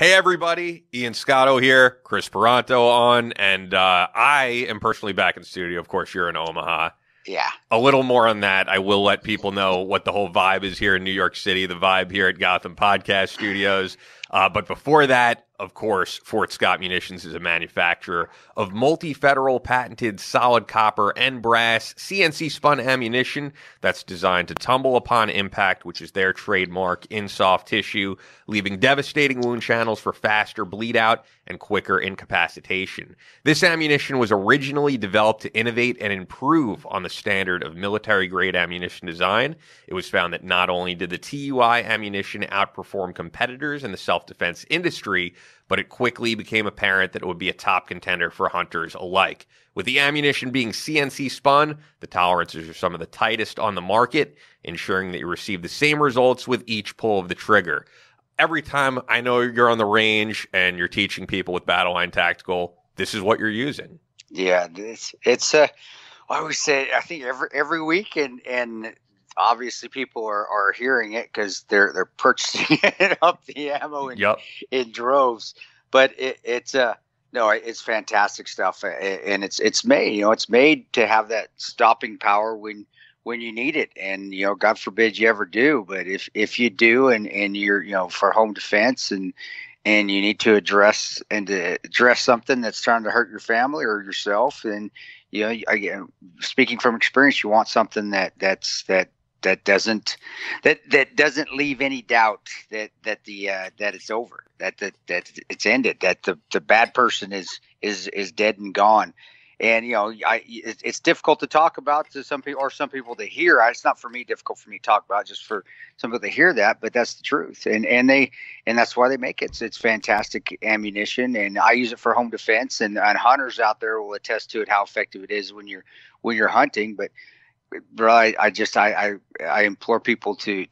Hey everybody, Ian Scotto here, Chris Peranto on, and I am personally back in the studio. Of course, you're in Omaha. Yeah. A little more on that. I will let people know what the whole vibe is here in New York City, the vibe here at Gotham Podcast Studios. But before that, of course, Fort Scott Munitions is a manufacturer of multi-federal patented solid copper and brass CNC spun ammunition that's designed to tumble upon impact, which is their trademark, in soft tissue, leaving devastating wound channels for faster bleed out and quicker incapacitation. This ammunition was originally developed to innovate and improve on the standard of military-grade ammunition design. It was found that not only did the TUI ammunition outperform competitors in the self-defense industry, but it quickly became apparent that it would be a top contender for hunters alike. With the ammunition being CNC spun, the tolerances are some of the tightest on the market, ensuring that you receive the same results with each pull of the trigger. Every time I know you're on the range and you're teaching people with Battleline Tactical, this is what you're using. Yeah, it's I always say, I think every week, and obviously people are hearing it because they're purchasing up the ammo in droves. But it's fantastic stuff, and it's made to have that stopping power when you need it, and God forbid you ever do, but if you do, and you're for home defense, and you need to address something that's trying to hurt your family or yourself, and again, speaking from experience, you want something that doesn't leave any doubt that it's over, that it's ended, that the bad person is dead and gone. And it's difficult to talk about to some people, or some people to hear. It's not for me difficult for me to talk about, just for some people to hear that. But that's the truth, and that's why they make it. So it's fantastic ammunition, and I use it for home defense. And hunters out there will attest to it, how effective it is when you're hunting. But I implore people to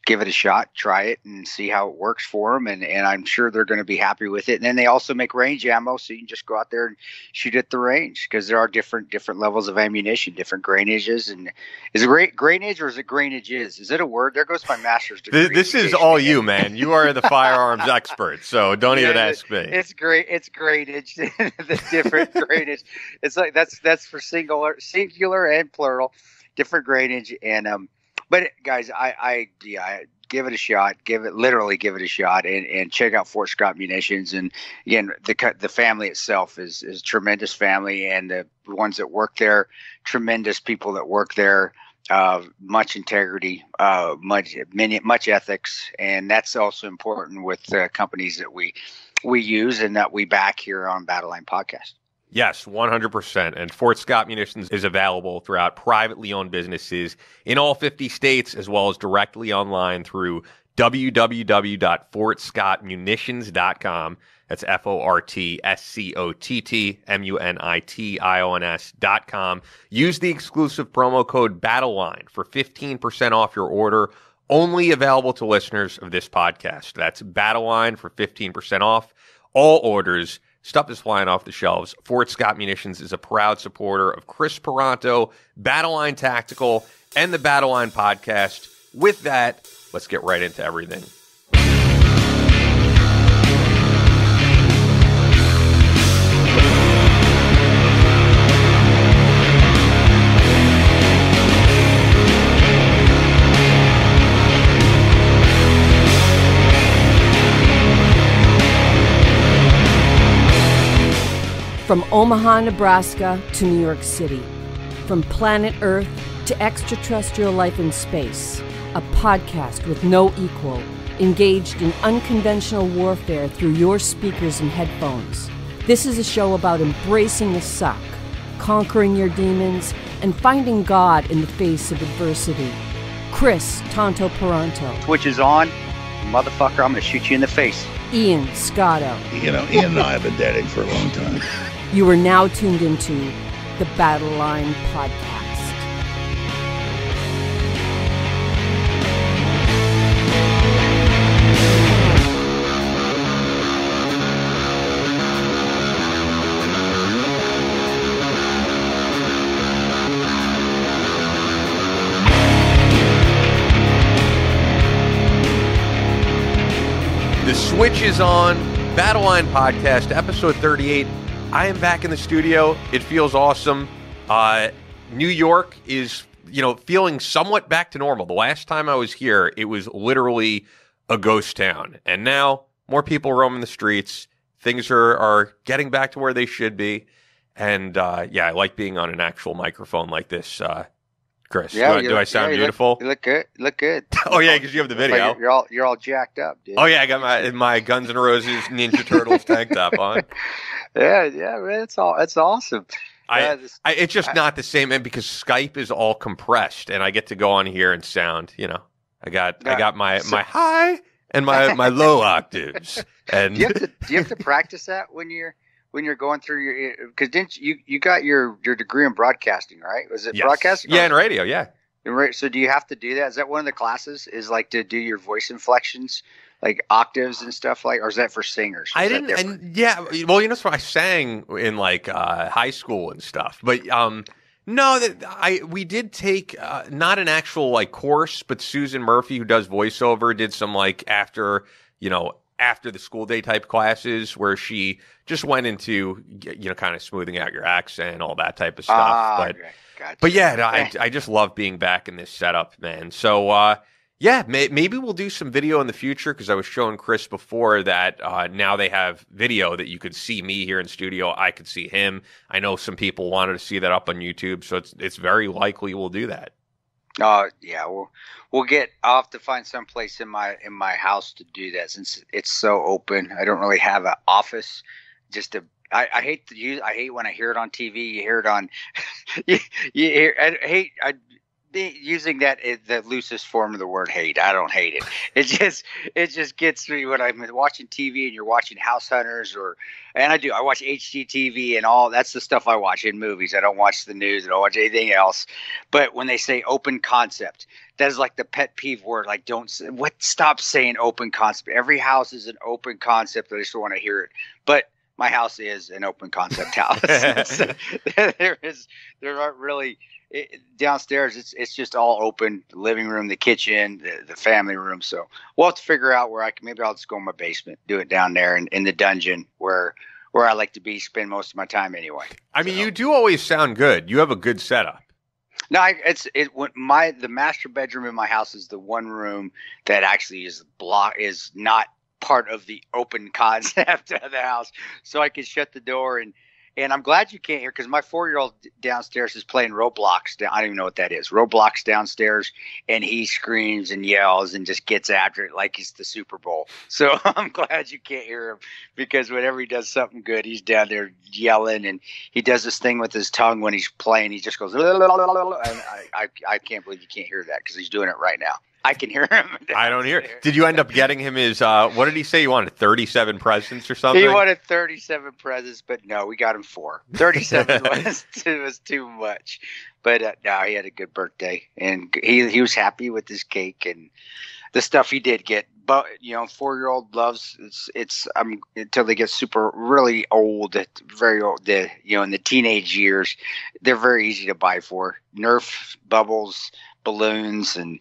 give it a shot, try it, and see how it works for them, and I'm sure they're going to be happy with it. And then they also make range ammo, so you can just go out there and shoot at the range, because there are different levels of ammunition, different grainages. And is it grainage or is it grainages? Is it a word? There goes my master's degree. This is all you, man. You are the firearms expert, so don't even ask me. It's great. It's grainage. The different grainage. It's like that's for singular and plural. Different grainage, and but guys, I give it a shot. Literally give it a shot, and check out Fort Scott Munitions. And again, the family itself is a tremendous family, and the ones that work there, tremendous people that work there. Much integrity, much ethics, and that's also important with companies that we use and that we back here on Battleline Podcast. Yes, 100%. And Fort Scott Munitions is available throughout privately owned businesses in all 50 states, as well as directly online through www.fortscottmunitions.com. That's FortscottMunitions.com. Use the exclusive promo code Battleline for 15% off your order, only available to listeners of this podcast. That's Battleline for 15% off all orders. Stuff is flying off the shelves. Fort Scott Munitions is a proud supporter of Chris Peranto, Battleline Tactical, and the Battleline Podcast. With that, let's get right into everything. From Omaha, Nebraska to New York City. From planet Earth to extraterrestrial life in space. A podcast with no equal, engaged in unconventional warfare through your speakers and headphones. This is a show about embracing the suck, conquering your demons, and finding God in the face of adversity. Chris Tonto Peranto. Twitch is on. Motherfucker, I'm going to shoot you in the face. Ian Scotto. Ian and I have been dating for a long time. You are now tuned into the Battleline Podcast. The switch is on. Battleline Podcast, episode 38. I am back in the studio. It feels awesome. New York is, feeling somewhat back to normal. The last time I was here, it was literally a ghost town. And now, more people roaming the streets. Things are getting back to where they should be. And, I like being on an actual microphone like this. Chris, yeah, do I sound beautiful? You look good. You look good. Oh yeah, because you have the video. Like you're all jacked up, dude. Oh yeah, I got my Guns N' Roses Ninja Turtles tank top on. Yeah, man, it's awesome. It's just not the same, man, because Skype is all compressed, and I get to go on here and sound. I got my high and my low octaves. And do you have to practice that when you're going through your, because didn't you got your degree in broadcasting, right? Was it broadcasting? Yeah, and radio, yeah. So do you have to do that? Is that one of the classes, is like to do your voice inflections, like octaves and stuff or is that for singers? I didn't, and yeah, well, so I sang in like high school and stuff, but no, we did take not an actual like course, but Susan Murphy, who does voiceover, did some like after the school day type classes where she just went into, kind of smoothing out your accent, all that type of stuff. Okay. Gotcha. But yeah, I just love being back in this setup, man. So, maybe we'll do some video in the future, because I was showing Chris before that now they have video that you could see me here in studio. I could see him. I know some people wanted to see that up on YouTube, so it's very likely we'll do that. Yeah, I'll have to find some place in my house to do that, since it's so open. I don't really have an office. I hate when I hear it on TV. You hear it on. Using that is the loosest form of the word hate. I don't hate it. It just gets me when I'm watching TV and you're watching House Hunters I watch HGTV and all. That's the stuff I watch in movies. I don't watch the news. I don't watch anything else. But when they say open concept, that is like the pet peeve word. Like, stop saying open concept. Every house is an open concept. I just want to hear it. But my house is an open concept house. There aren't really downstairs. It's just all open. The living room, the kitchen, the family room. So we'll have to figure out where maybe I'll just go in my basement, do it down there in the dungeon where I like to spend most of my time anyway. I mean, you do always sound good. You have a good setup. No, the master bedroom in my house is the one room that actually is not part of the open concept of the house, so I can shut the door and I'm glad you can't hear, because my 4-year-old downstairs is playing Roblox. I don't even know what that is. Roblox downstairs, and he screams and yells and just gets after it like it's the Super Bowl. So I'm glad you can't hear him, because whenever he does something good, he's down there yelling, and he does this thing with his tongue when he's playing. He just goes, and I can't believe you can't hear that, because he's doing it right now. I can hear him. I don't hear it. Did you end up getting him his, what did he say? He wanted 37 presents or something? He wanted 37 presents, but no, we got him 4. 37 was too much. But no, he had a good birthday, and he was happy with his cake and the stuff he did get. But 4-year-old loves it's until they get really old, very old. In the teenage years, they're very easy to buy for. Nerf bubbles, balloons, and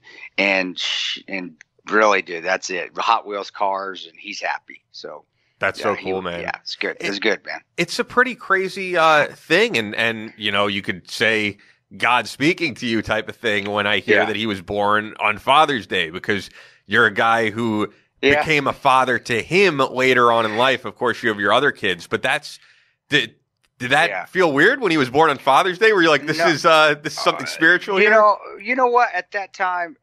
really, dude, that's it. Hot Wheels cars, and he's happy. So that's so cool, man. Yeah, it's good. It's good, man. It's a pretty crazy thing, and you could say God speaking to you type of thing when I hear that he was born on Father's Day, because you're a guy who became a father to him later on in life. Of course, you have your other kids, but did that feel weird when he was born on Father's Day? Were you like, this is something spiritual here? You know what? At that time,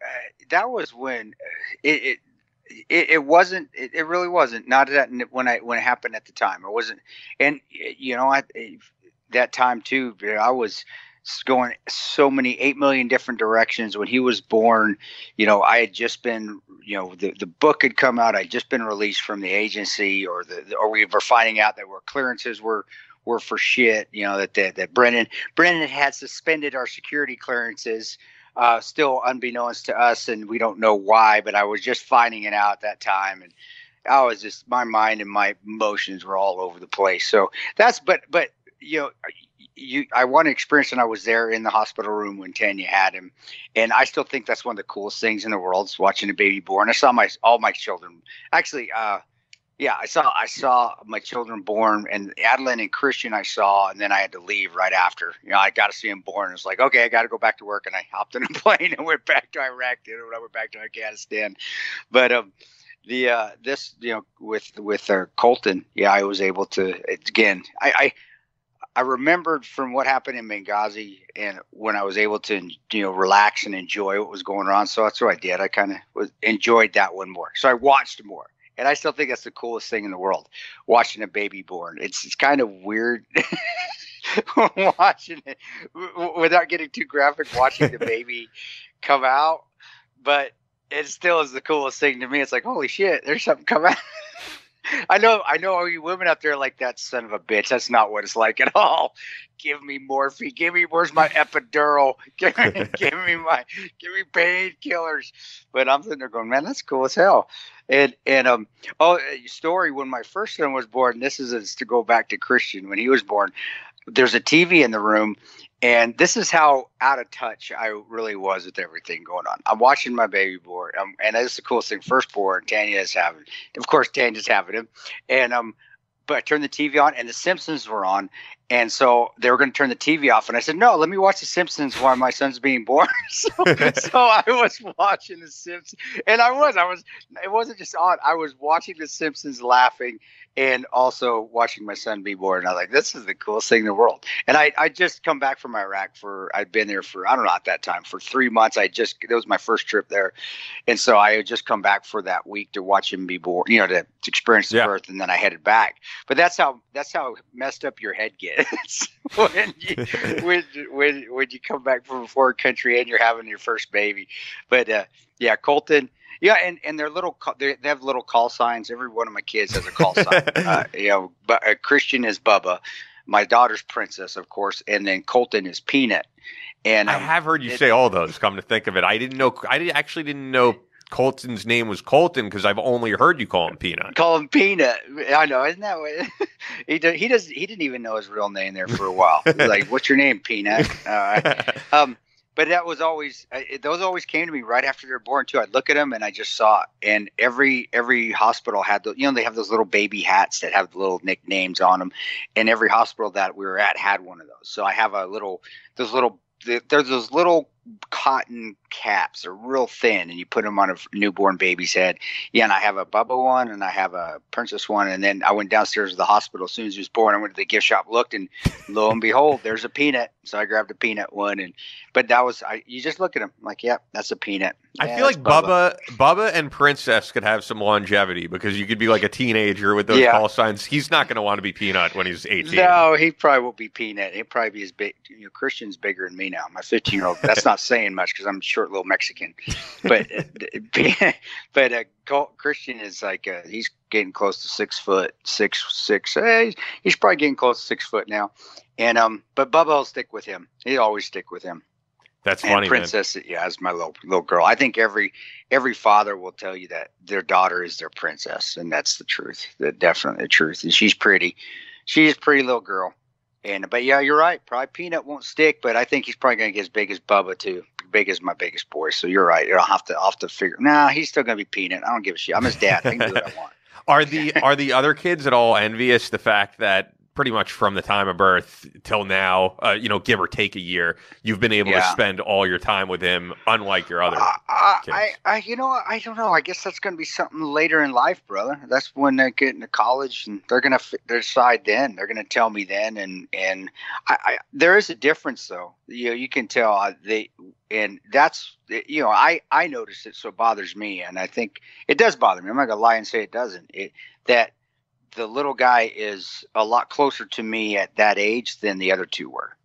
that was when it wasn't. It really wasn't. Not that when it happened at the time, it wasn't. And that time too, I was going so many 8 million different directions. When he was born, I had just been, the book had come out. I'd just been released from the agency, or we were finding out that our clearances were for shit. That Brennan had suspended our security clearances, still unbeknownst to us, and we don't know why. But I was just finding it out at that time, and I was just, my mind and my emotions were all over the place. So that's but I want to experience when I was there in the hospital room when Tanya had him, and I still think that's one of the coolest things in the world is watching a baby born. I saw all my children actually. Yeah, I saw my children born, and Adeline and Christian I saw, and then I had to leave right after. I got to see him born. It's like, okay, I got to go back to work, and I hopped in a plane and went back to Iraq. When I went back to Afghanistan, but this with Colton, I was able to again. I remembered from what happened in Benghazi, and when I was able to relax and enjoy what was going on. So that's what I did. I kind of enjoyed that one more. So I watched more. And I still think that's the coolest thing in the world, watching a baby born. It's kind of weird watching it without getting too graphic, watching the baby come out. But it still is the coolest thing to me. It's like, holy shit, there's something coming out. I know all you women out there like, that son of a bitch. That's not what it's like at all. Give me morphine. Where's my epidural? Give me painkillers. But I'm sitting there going, man, that's cool as hell. And story, when my first son was born, this is to go back to Christian, when he was born, there's a TV in the room, and this is how out of touch I really was with everything going on. I'm watching my baby born, and that's the coolest thing. Firstborn, Tanya's having, of course, Tanya's having him, and but I turned the TV on, and The Simpsons were on, and so they were going to turn the TV off, and I said, no, let me watch The Simpsons while my son's being born. so I was watching The Simpsons, and I was. It wasn't just on. I was watching The Simpsons, laughing, and also watching my son be born. And I was like, this is the coolest thing in the world. And I just come back from Iraq I'd been there for, I don't know, at that time, for 3 months. It was my first trip there. And so I had just come back for that week to watch him be born, to experience the birth. And then I headed back. But that's how messed up your head gets when you come back from a foreign country and you're having your first baby. But Colton. Yeah, and they have little call signs. Every one of my kids has a call sign. But Christian is Bubba, my daughter's Princess, of course, and then Colton is Peanut. And I have heard you say all those. Come to think of it, I actually didn't know Colton's name was Colton, because I've only heard you call him Peanut. Call him Peanut. I know, isn't that what he didn't even know his real name there for a while. He was like, "What's your name, Peanut?" But that was always those always came to me right after they're born too. I'd look at them and I just saw it. And every hospital had they have those little baby hats that have little nicknames on them, and every hospital that we were at had one of those. So I have there's those little cotton caps. They're real thin, and you put them on a newborn baby's head. Yeah, and I have a Bubba one, and I have a Princess one. And then I went downstairs to the hospital as soon as he was born. I went to the gift shop, looked, and lo and behold, there's a Peanut. So I grabbed a Peanut one, but that was you just look at him like, yeah, that's a Peanut. I feel like Bubba and Princess could have some longevity, because you could be like a teenager with those call signs. He's not going to want to be Peanut when he's 18. No, he probably will be Peanut. He'll probably be as big. Christian's bigger than me now. My 15-year-old. That's not saying much, because I'm a short little Mexican. But Christian is like he's getting close to 6 foot, 6'6". He's probably getting close to 6 foot now. And but Bubba will stick with him. He'll always stick with him. That's funny, Princess, man. Yeah, is my little girl. I think every father will tell you that their daughter is their princess, and that's the truth. Definitely the truth. And she's pretty. She's a pretty little girl. But yeah, you're right. Probably Peanut won't stick, but I think he's probably going to get as big as Bubba too. Big as my biggest boy. So you're right. I'll have to figure. Nah, he's still going to be Peanut. I don't give a shit. I'm his dad. I can do what I want. Are the other kids at all envious the fact that pretty much from the time of birth till now, give or take a year, you've been able to spend all your time with him, unlike your other kids? I don't know. I guess that's going to be something later in life, brother. That's when they get into college, and they're going to decide then. They're going to tell me then, and there is a difference, though. You can tell and that's I noticed it, so it bothers me, and I think it does bother me. I'm not going to lie and say it doesn't. That the little guy is a lot closer to me at that age than the other two were.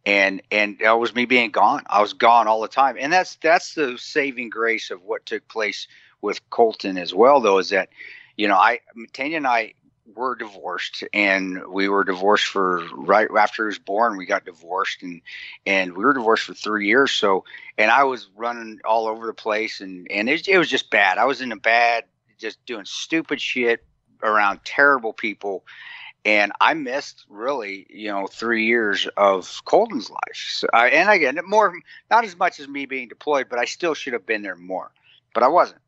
And that was me being gone. I was gone all the time. And that's the saving grace of what took place with Colton as well, though, is that, Tanya and I were divorced, and we were divorced for right after he was born. We got divorced, and we were divorced for 3 years. So, and I was running all over the place, and it was just bad. I was in a bad, just doing stupid shit around terrible people, and I missed really 3 years of Colton's life. So, and again, more, not as much as me being deployed, but I still should have been there more, but I wasn't.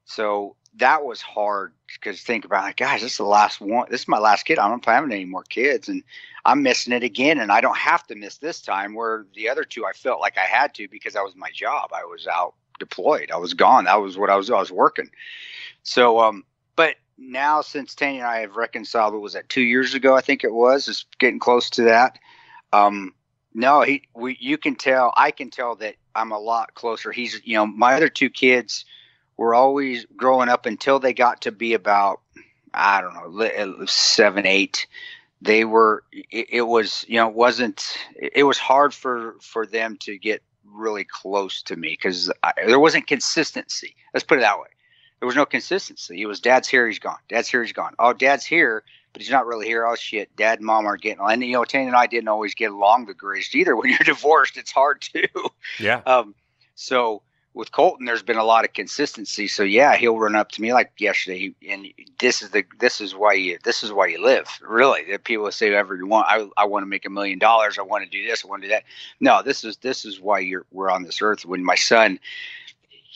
So that was hard because think about it, guys, this is the last one. This is my last kid. I'm not having any more kids, and I'm missing it again. And I don't have to miss this time, where the other two I felt like I had to because that was my job. I was out deployed. I was gone. That was what I was working. So, but now since Tanya and I have reconciled, what was that, 2 years ago? I think it was. It's getting close to that. No, you can tell. I can tell that I'm a lot closer. He's, my other two kids were always growing up until they got to be about, I don't know, 7, 8. They were. It was, it was hard for them to get really close to me because there wasn't consistency. Let's put it that way. There was no consistency. It was Dad's here, he's gone. Dad's here, he's gone. Oh, Dad's here, but he's not really here. Oh shit, Dad and Mom aren't getting along. And Tanya and I didn't always get along the greatest either. When you're divorced, it's hard too. Yeah. So with Colton, there's been a lot of consistency. So yeah, he'll run up to me like yesterday, and this is why you live. Really, that people say whatever you want. I want to make $1 million. I want to do this. I want to do that. No, this is why we're on this earth. When my son,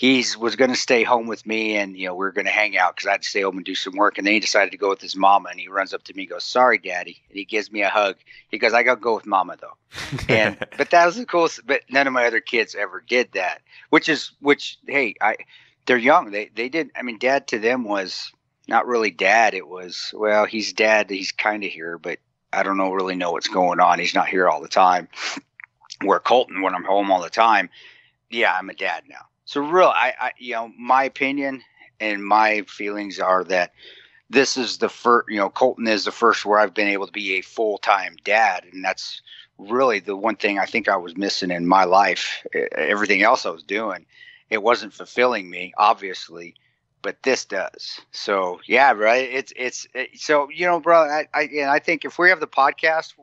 was going to stay home with me, and we were going to hang out because I had to stay home and do some work. And then he decided to go with his mama, and he runs up to me and goes, "Sorry, Daddy," and he gives me a hug. He goes, "I got to go with Mama though." But that was the coolest. But none of my other kids ever did that. Hey, they're young. They didn't. I mean, Dad to them was not really Dad. It was, well, he's Dad. He's kind of here, but I don't really know what's going on. He's not here all the time. Where Colton, when I'm home all the time, yeah, I'm a dad now. So real, my opinion and my feelings are that this is the first, Colton is the first where I've been able to be a full-time dad. And that's really the one thing I think I was missing in my life. Everything else I was doing, it wasn't fulfilling me, obviously, but this does. So yeah, right. So, bro, I think if we have the podcast,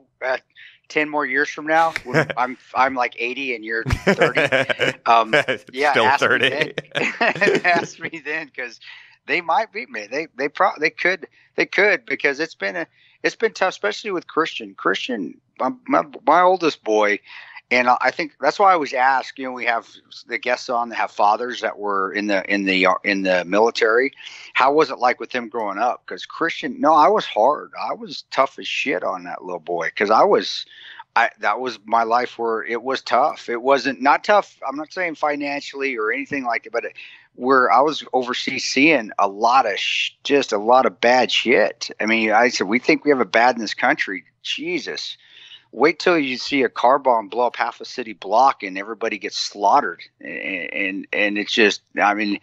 10 more years from now, when I'm like 80 and you're 30. Yeah, still ask 30. Me then. Ask me then, because they might beat me. They could because it's been tough, especially with Christian. My oldest boy, and I think that's why I always ask. We have the guests on that have fathers that were in the military. How was it like with them growing up? Because Christian, no, I was hard. I was tough as shit on that little boy because that was my life where it was tough. It wasn't not tough. I'm not saying financially or anything like that, but where I was overseas seeing a lot of bad shit. I mean, I said, we think we have it bad in this country. Jesus. Wait till you see a car bomb blow up half a city block and everybody gets slaughtered. And it's just, I mean,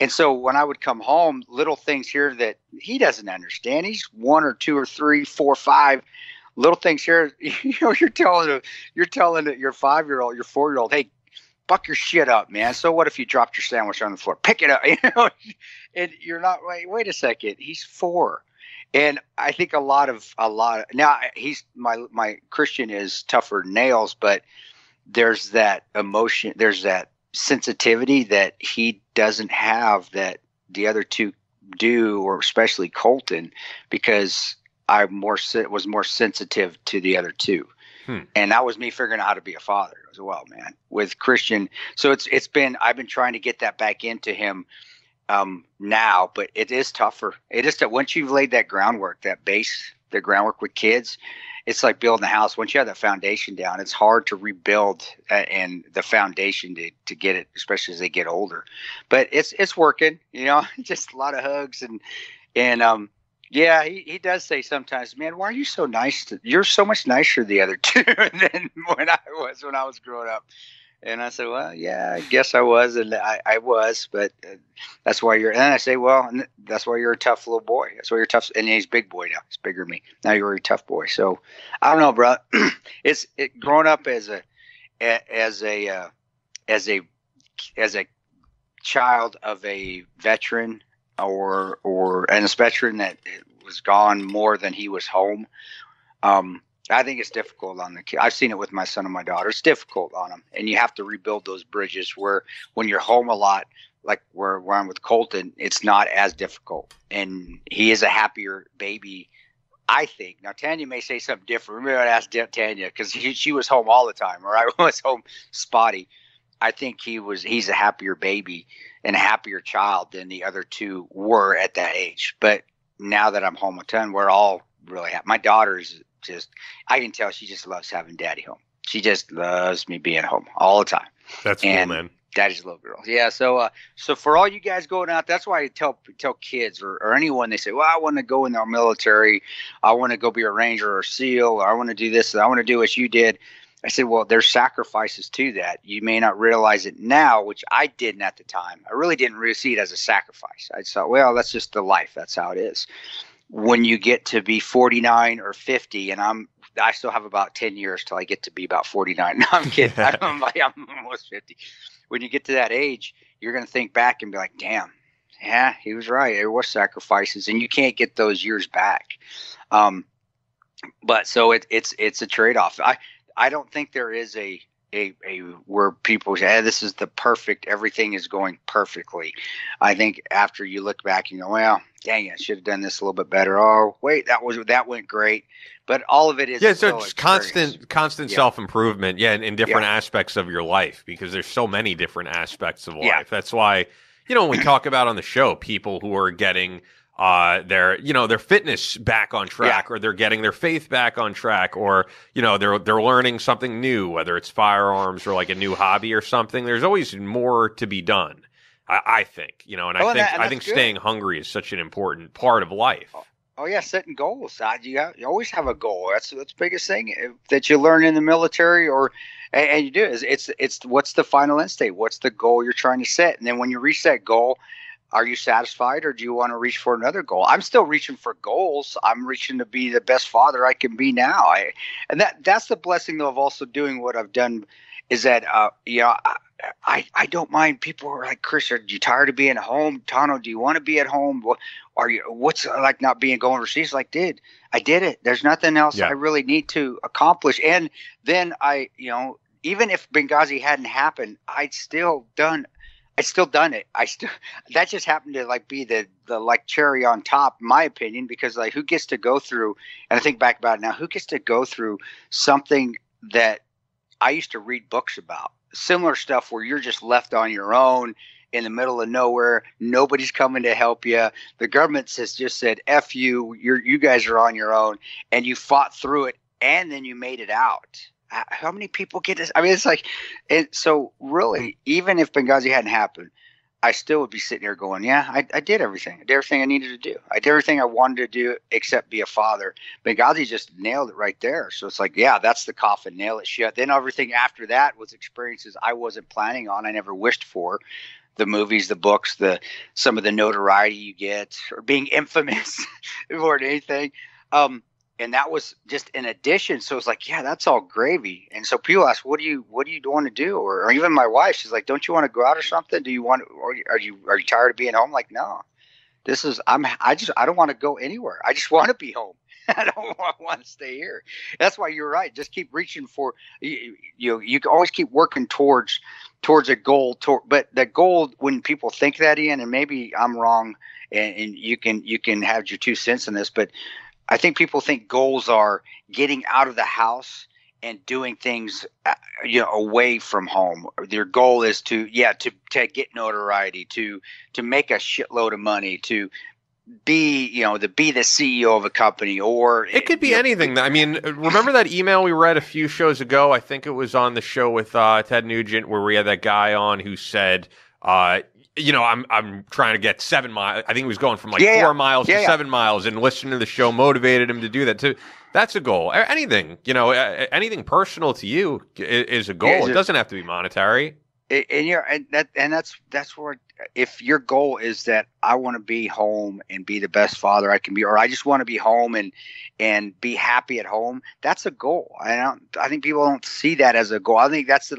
and so when I would come home, little things here that he doesn't understand. He's 1 or 2 or 3, 4, 5 little things here. You're telling your 5-year-old, your 4-year-old, hey, buck your shit up, man. So what if you dropped your sandwich on the floor? Pick it up, and you're not, wait a second. He's 4. And I think a lot of now he's my Christian is tougher than nails, but there's that emotion, there's that sensitivity that he doesn't have that the other two do, or especially Colton, because I was more sensitive to the other two. And that was me figuring out how to be a father as well, man, with Christian. So I've been trying to get that back into him now, but it is tougher. It is that once you've laid that groundwork, that base, the groundwork with kids, it's like building a house. Once you have that foundation down, it's hard to rebuild and the foundation to get it, especially as they get older. But it's working, just a lot of hugs and yeah, he does say sometimes, man, why are you so nice? You're so much nicer the other two than when I was growing up. And I said, well, yeah, I guess I was, and I was, but that's why you're. And I say, well, that's why you're a tough little boy. That's why you're tough. And he's a big boy now. He's bigger than me. Now you're a tough boy. So I don't know, bro. It's growing up as a child of a veteran or a veteran that was gone more than he was home. I think it's difficult on the kid. I've seen it with my son and my daughter. It's difficult on them, and you have to rebuild those bridges where when you're home a lot, like where I'm with Colton, it's not as difficult, and he is a happier baby, I think. Now, Tanya may say something different. Remember, I asked Tanya because she was home all the time, or I was home spotty. I think he's a happier baby and a happier child than the other two were at that age. But now that I'm home with Ton, we're all really happy. My daughter's just, I can tell she just loves having daddy home. She just loves me being home all the time. That's cool, man. Daddy's little girl. Yeah. So for all you guys going out, that's why I tell kids or anyone, they say, well, I want to go in the military. I want to go be a Ranger or SEAL, or I want to do this. I want to do what you did. I said, well, there's sacrifices to that. You may not realize it now, which I didn't at the time. I really didn't really see it as a sacrifice. I thought, well, that's just the life. That's how it is. When you get to be 49 or 50, and I still have about 10 years till I get to be about 49. No, I'm kidding. I'm almost 50. When you get to that age, you're going to think back and be like, damn, yeah, he was right. There was sacrifices, and you can't get those years back. But so it's a trade-off. I don't think there is a where people say, hey, this is the perfect, everything is going perfectly. I think after you look back and go, well, dang, I should have done this a little bit better. Oh, wait, that went great. But all of it is so it's constant self-improvement, in different aspects of your life, because there's so many different aspects of life. That's why, when we talk about on the show, people who are getting their fitness back on track, or they're getting their faith back on track, or they're learning something new, whether it's firearms or like a new hobby or something. There's always more to be done, I think. I think staying hungry is such an important part of life. Oh yeah, setting goals. You always have a goal. That's the biggest thing that you learn in the military, and you do is it's what's the final end state? What's the goal you're trying to set? And then when you reach that goal, are you satisfied, or do you want to reach for another goal? I'm still reaching for goals. I'm reaching to be the best father I can be now. And that's the blessing though of also doing what I've done, is that I don't mind. People are like, Chris, are you tired of being at home? Tano, do you want to be at home? What's like not being going overseas? Like, I did it. There's nothing else I really need to accomplish. And then even if Benghazi hadn't happened, I'd still done it. That just happened to like be the like cherry on top, in my opinion, because like who gets to go through, and I think back about it now, who gets to go through something that I used to read books about, similar stuff where you're just left on your own in the middle of nowhere. Nobody's coming to help you. The government has just said, F you, you guys are on your own, and you fought through it, and then you made it out. How many people get this? I mean, it's like, and so really, even if Benghazi hadn't happened, I still would be sitting here going, yeah, I did everything. I did everything I needed to do. I did everything I wanted to do except be a father. Benghazi just nailed it right there. So it's like, yeah, that's the coffin, nail it shut. Then everything after that was experiences I wasn't planning on. I never wished for. The movies, the books, some of the notoriety you get, or being infamous more than anything. And that was just an addition. So it's like, yeah, that's all gravy. And so people ask, what do you want to do? Or even my wife, she's like, don't you want to go out or something? Do you want, or are you tired of being home? Like, no, I don't want to go anywhere. I just want to be home. I don't want to stay here. That's why you're right. Just keep reaching for, you can always keep working towards a goal. But that goal, when people think that, Ian, and maybe I'm wrong, and you can have your 2 cents in this, but I think people think goals are getting out of the house and doing things, away from home. Their goal is to get notoriety, to make a shitload of money, to be the CEO of a company, or it could be anything. I mean, remember that email we read a few shows ago? I think it was on the show with Ted Nugent, where we had that guy on who said, I'm trying to get 7 miles. I think he was going from 4 miles to 7 miles, and listening to the show motivated him to do that too. That's a goal. Anything, anything personal to you is a goal. It doesn't have to be monetary. And that's where, if your goal is that I want to be home and be the best father I can be, or I just want to be home and be happy at home, that's a goal. I think people don't see that as a goal. I think that's a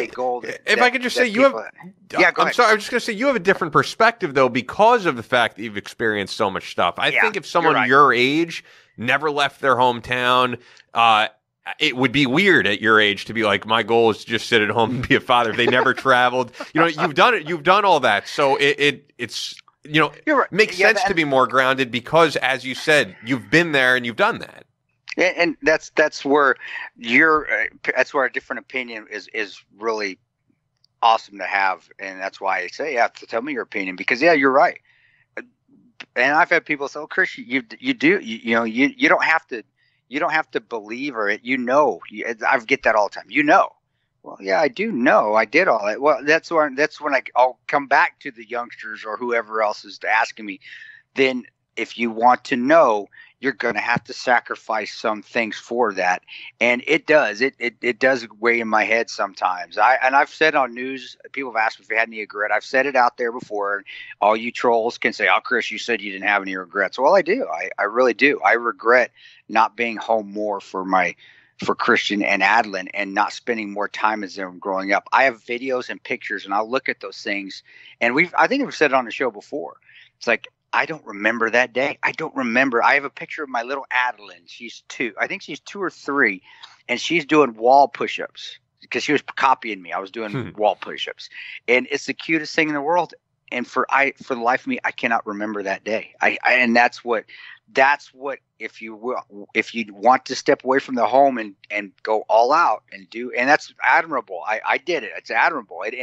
goal. If I could just say, go ahead. I'm sorry. I was just going to say, you have a different perspective though, because of the fact that you've experienced so much stuff. I think if someone your age never left their hometown, it would be weird at your age to be like, my goal is to just sit at home and be a father. If they never traveled, you've done it. You've done all that. So it's right. Makes sense to be more grounded, because, as you said, you've been there and you've done that. And that's where a different opinion is really awesome to have. And that's why I say, yeah, tell me your opinion, because you're right. And I've had people say, "Oh, Chris, you don't have to believe or I get that all the time. Well, yeah, I do know. I did all that. Well, that's when I'll come back to the youngsters or whoever else is asking me. Then if you want to know, you're going to have to sacrifice some things for that. And it does. It does weigh in my head sometimes. I've said on news, people have asked me if I had any regret. I've said it out there before. All you trolls can say, "Oh, Chris, you said you didn't have any regrets." Well, I do. I really do. I regret not being home more for Christian and Adeline and not spending more time with them growing up. I have videos and pictures, and I'll look at those things. And I think we've said it on the show before. It's like, I don't remember that day. I don't remember. I have a picture of my little Adeline. She's 2. I think she's 2 or 3, and she's doing wall push-ups because she was copying me. I was doing wall push-ups, and it's the cutest thing in the world. And for the life of me, I cannot remember that day. And that's what if you want to step away from the home and go all out and that's admirable. I did it. It's admirable, and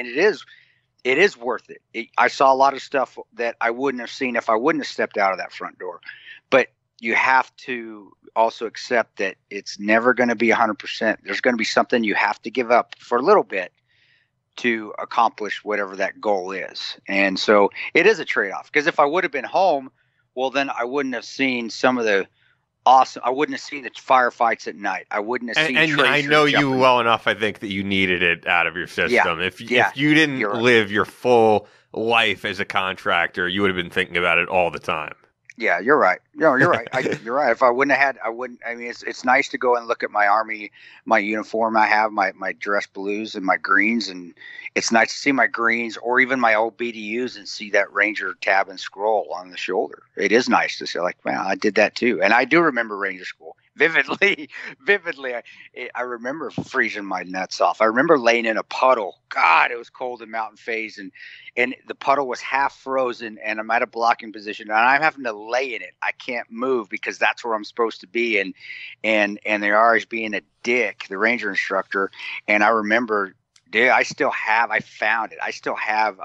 it is worth it. I saw a lot of stuff that I wouldn't have seen if I wouldn't have stepped out of that front door. But you have to also accept that it's never going to be 100%. There's going to be something you have to give up for a little bit to accomplish whatever that goal is. And so it is a trade-off, because if I would have been home, well, then I wouldn't have seen some of the I wouldn't have seen the firefights at night. I wouldn't have seen. And I know you well enough, I think, that you needed it out of your system. Yeah, if you didn't live your full life as a contractor, you would have been thinking about it all the time. Yeah, you're right. No, you're right. You're right. If I wouldn't have had, I wouldn't. I mean, it's nice to go and look at my Army, my uniform. I have my dress blues and my greens, and it's nice to see my greens or even my old BDUs and see that Ranger tab and scroll on the shoulder. It is nice to see, like, man, I did that too. And I do remember Ranger School vividly. I remember freezing my nuts off. I remember laying in a puddle. God, it was cold in Mountain Phase, and the puddle was half frozen, and I'm at a blocking position, and I'm having to lay in it. I can't move because that's where I'm supposed to be, and they are always being a dick, the Ranger instructor. And I remember, I found it. I still have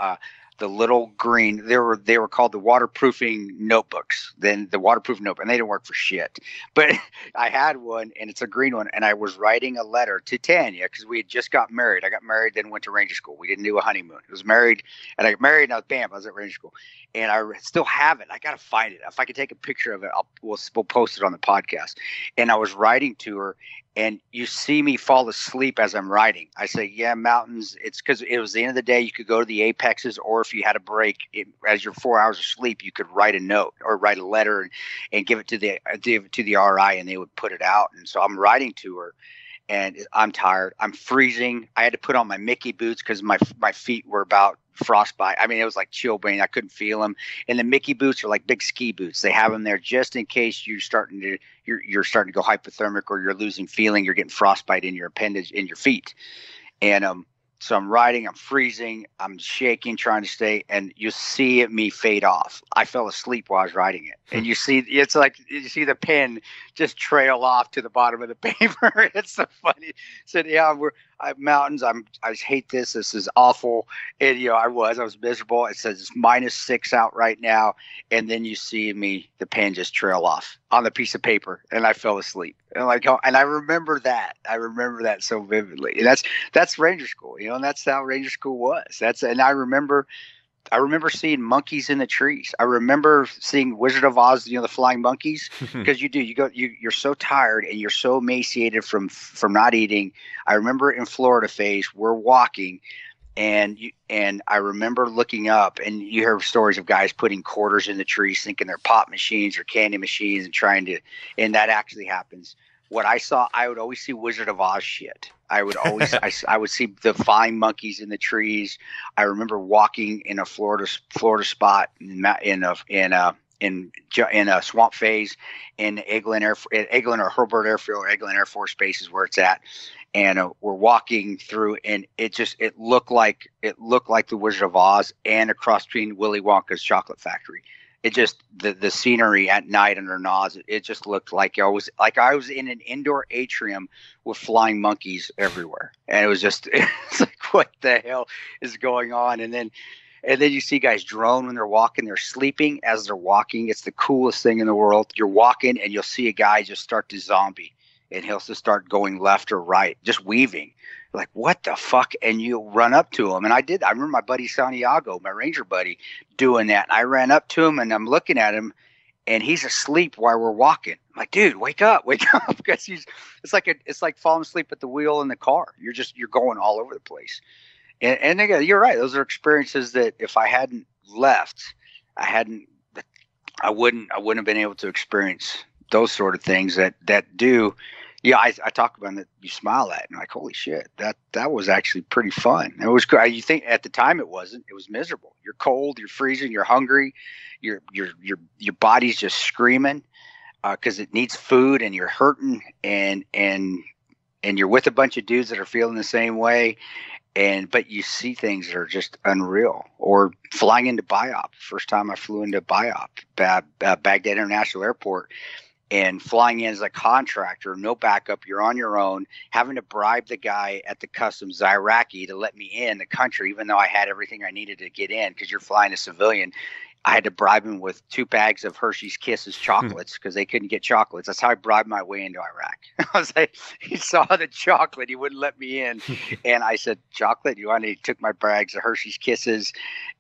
the little green. They were called the waterproofing notebooks. Then the waterproof notebook, and they didn't work for shit. But I had one, and it's a green one, and I was writing a letter to Tanya because we had just got married. I got married, then went to Ranger School. We didn't do a honeymoon. I was married, and I got married, and I was at Ranger School, and I still have it. I gotta find it. If I can take a picture of it, we'll post it on the podcast. And I was writing to her. And you see me fall asleep as I'm writing. I say, yeah, mountains. It's because it was the end of the day. You could go to the apexes, or if you had a break, as your 4 hours of sleep, you could write a note or write a letter and give it to the RI, and they would put it out. And so I'm writing to her, and I'm tired. I'm freezing. I had to put on my Mickey boots because my feet were about frostbite. I mean, it was like chilblain. I couldn't feel them. And the Mickey boots are like big ski boots. They have them there just in case you're starting to go hypothermic, or you're losing feeling. You're getting frostbite in your appendage in your feet. And so I'm riding. I'm freezing. I'm shaking, trying to stay. And you see me fade off. I fell asleep while I was riding it. And you see the pen just trail off to the bottom of the paper. It's so funny. Said, yeah, mountains. I hate this. This is awful. And I was miserable. It says it's -6 out right now. And then you see the pen just trail off on the piece of paper, and I fell asleep. And I remember that. I remember that so vividly. And that's Ranger School, and that's how Ranger School was. And I remember seeing monkeys in the trees. I remember seeing Wizard of Oz, the flying monkeys, because you're so tired and you're so emaciated from not eating. I remember in Florida phase, we're walking, and I remember looking up, and you hear stories of guys putting quarters in the trees, thinking they're pop machines or candy machines, and that actually happens. What I saw, I would always see Wizard of Oz shit. I would always, I would see the flying monkeys in the trees. I remember walking in a Florida spot in a swamp phase in Eglin or Herbert Airfield or Eglin Air Force Base is where it's at. And we're walking through, and it looked like the Wizard of Oz and a cross between Willy Wonka's chocolate factory. it just the scenery at night under NOS, it just looked like I was in an indoor atrium with flying monkeys everywhere, and it was just it's like, what the hell is going on? And then you see guys drone when they're walking, they're sleeping as they're walking. It's the coolest thing in the world. You're walking and you'll see a guy just start to zombie, and he'll just start going left or right, just weaving. Like, what the fuck? And you run up to him. And I remember my buddy Santiago, my Ranger buddy, doing that. And I ran up to him and I'm looking at him and he's asleep while we're walking. I'm like, dude, wake up. Because it's like falling asleep at the wheel in the car. You're going all over the place. And again, you're right. Those are experiences that if I hadn't left, I wouldn't have been able to experience those sort of things that do. Yeah, I talk about that. You smile at, and like, holy shit, that was actually pretty fun. It was good. You think at the time it wasn't. It was miserable. You're cold. You're freezing. You're hungry. Your body's just screaming because it needs food, and you're hurting, and you're with a bunch of dudes that are feeling the same way, but you see things that are just unreal. Or flying into BIOP. First time I flew into BIOP, Baghdad International Airport. And flying in as a contractor, no backup, you're on your own, having to bribe the guy at the customs Iraqi to let me in the country, even though I had everything I needed to get in, because you're flying a civilian. I had to bribe him with 2 bags of Hershey's Kisses chocolates because they couldn't get chocolates. That's how I bribed my way into Iraq. I was like, he saw the chocolate, he wouldn't let me in. And I said, chocolate, you want it? He took my bags of Hershey's Kisses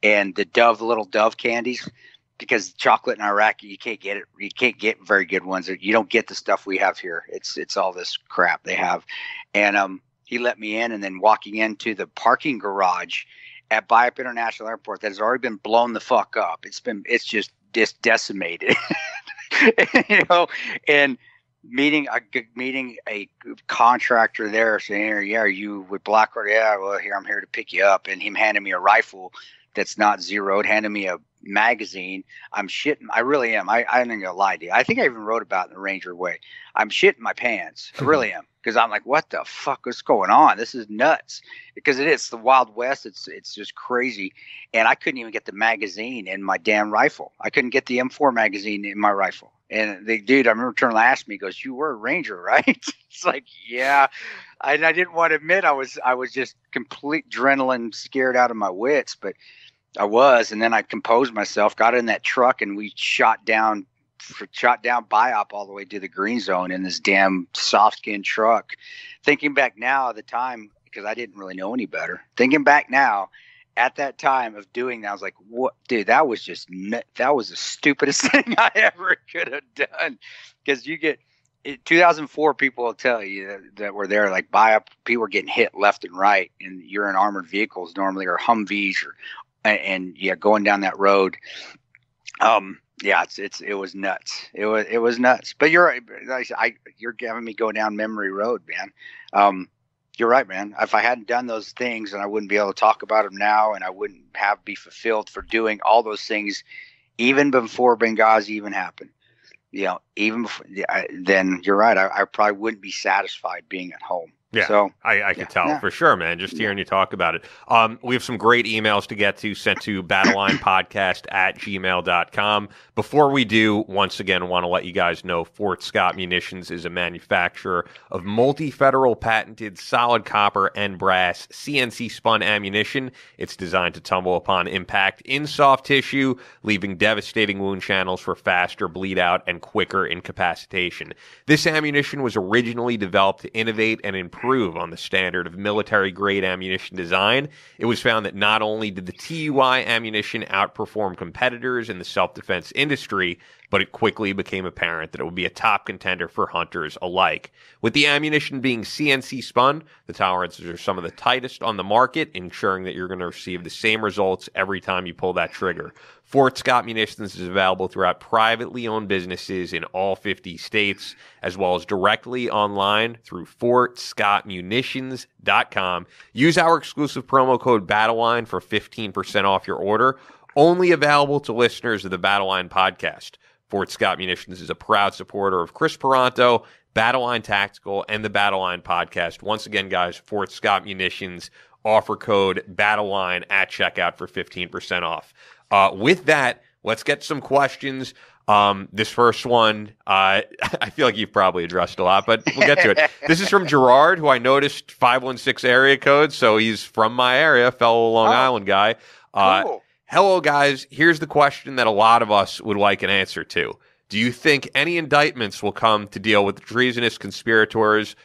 and the little Dove candies. Because chocolate in Iraq, you can't get it. You can't get very good ones. You don't get the stuff we have here. It's all this crap they have. And he let me in, and then walking into the parking garage at BIOP International Airport that has already been blown the fuck up. It's just decimated. And meeting a contractor there saying, yeah, are you with Blackwater? Yeah, well, I'm here to pick you up. And him handing me a rifle that's not zeroed, handing me a magazine. I'm shitting. I really am. I'm not gonna lie to you. I think I even wrote about it in the Ranger way. I'm shitting my pants. I really am. Because I'm like, what the fuck is going on? This is nuts. Because it's the Wild West. It's just crazy. And I couldn't even get the magazine in my damn rifle. I couldn't get the M4 magazine in my rifle. And the dude, I remember turning to ask me, he goes, you were a Ranger, right? It's like, yeah. I didn't want to admit I was just complete adrenaline scared out of my wits, but I was. And then I composed myself, got in that truck, and we shot down BIOP all the way to the green zone in this damn soft skin truck. Thinking back now at the time, because I didn't really know any better, thinking back now at that time of doing that, I was like, what, dude, that was the stupidest thing I ever could have done. Because you get, in 2004, people will tell you that were there, like BIOP, people were getting hit left and right, and you're in armored vehicles normally, or Humvees, and going down that road. Yeah, it was nuts. It was nuts. But you're having me go down memory road, man. You're right, man. If I hadn't done those things, then I wouldn't be able to talk about them now, and I wouldn't be fulfilled for doing all those things, even before Benghazi even happened. Even before, then you're right. I probably wouldn't be satisfied being at home. Yeah, so, I can tell for sure, man, just hearing you talk about it. We have some great emails to get to, sent to battlelinepodcast@gmail.com. Before we do, once again, want to let you guys know Fort Scott Munitions is a manufacturer of multi-federal patented solid copper and brass CNC-spun ammunition. It's designed to tumble upon impact in soft tissue, leaving devastating wound channels for faster bleed out and quicker incapacitation. This ammunition was originally developed to innovate and improve on the standard of military-grade ammunition design. It was found that not only did the TUI ammunition outperform competitors in the self-defense industry, but it quickly became apparent that it would be a top contender for hunters alike. With the ammunition being CNC spun, the tolerances are some of the tightest on the market, ensuring that you're going to receive the same results every time you pull that trigger. Fort Scott Munitions is available throughout privately owned businesses in all 50 states, as well as directly online through FortScottMunitions.com. Use our exclusive promo code Battleline for 15% off your order. Only available to listeners of the Battleline podcast. Fort Scott Munitions is a proud supporter of Chris Peranto, Battleline Tactical, and the Battleline podcast. Once again, guys, Fort Scott Munitions, offer code Battleline at checkout for 15% off. With that, let's get some questions. This first one, I feel like you've probably addressed a lot, but we'll get to it. This is from Gerard, who I noticed 516 area code, so he's from my area, fellow Long Island guy. Cool. Hello, guys. Here's the question that a lot of us would like an answer to. Do you think any indictments will come to deal with the treasonous conspirators,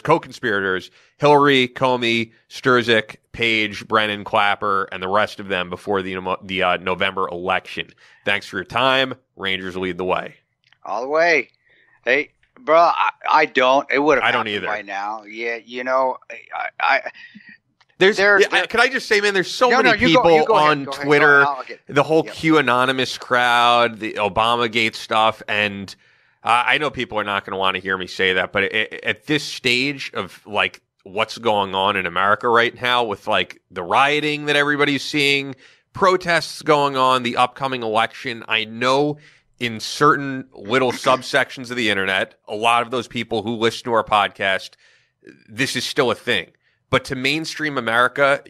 co-conspirators, Hillary, Comey, Sturzik, Page, Brennan, Clapper, and the rest of them before the November election? Thanks for your time. Rangers lead the way. All the way. Hey, bro, I don't. It would have happened either by now. Yeah, can I just say, man, there's so many people on Twitter, the whole QAnonymous crowd, the Obamagate stuff, and I know people are not going to want to hear me say that, but at this stage of like what's going on in America right now with like the rioting that everybody's seeing, protests going on, the upcoming election, I know in certain little subsections of the internet, a lot of those people who listen to our podcast, this is still a thing. But to mainstream America,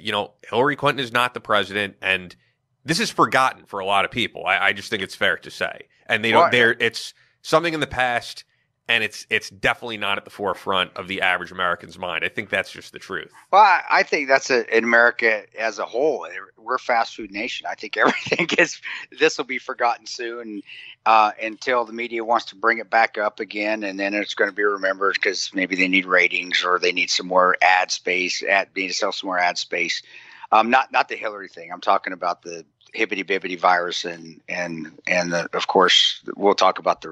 Hillary Clinton is not the president, and this is forgotten for a lot of people. I just think it's fair to say, and it's something in the past, and it's definitely not at the forefront of the average American's mind. I think that's just the truth. Well, I think that's in America as a whole. We're a fast food nation. I think everything this will be forgotten soon until the media wants to bring it back up again, and then it's going to be remembered because maybe they need ratings or they need some more ad space. They need to sell some more ad space. Not the Hillary thing. I'm talking about the hibbity bibbity virus and of course we'll talk about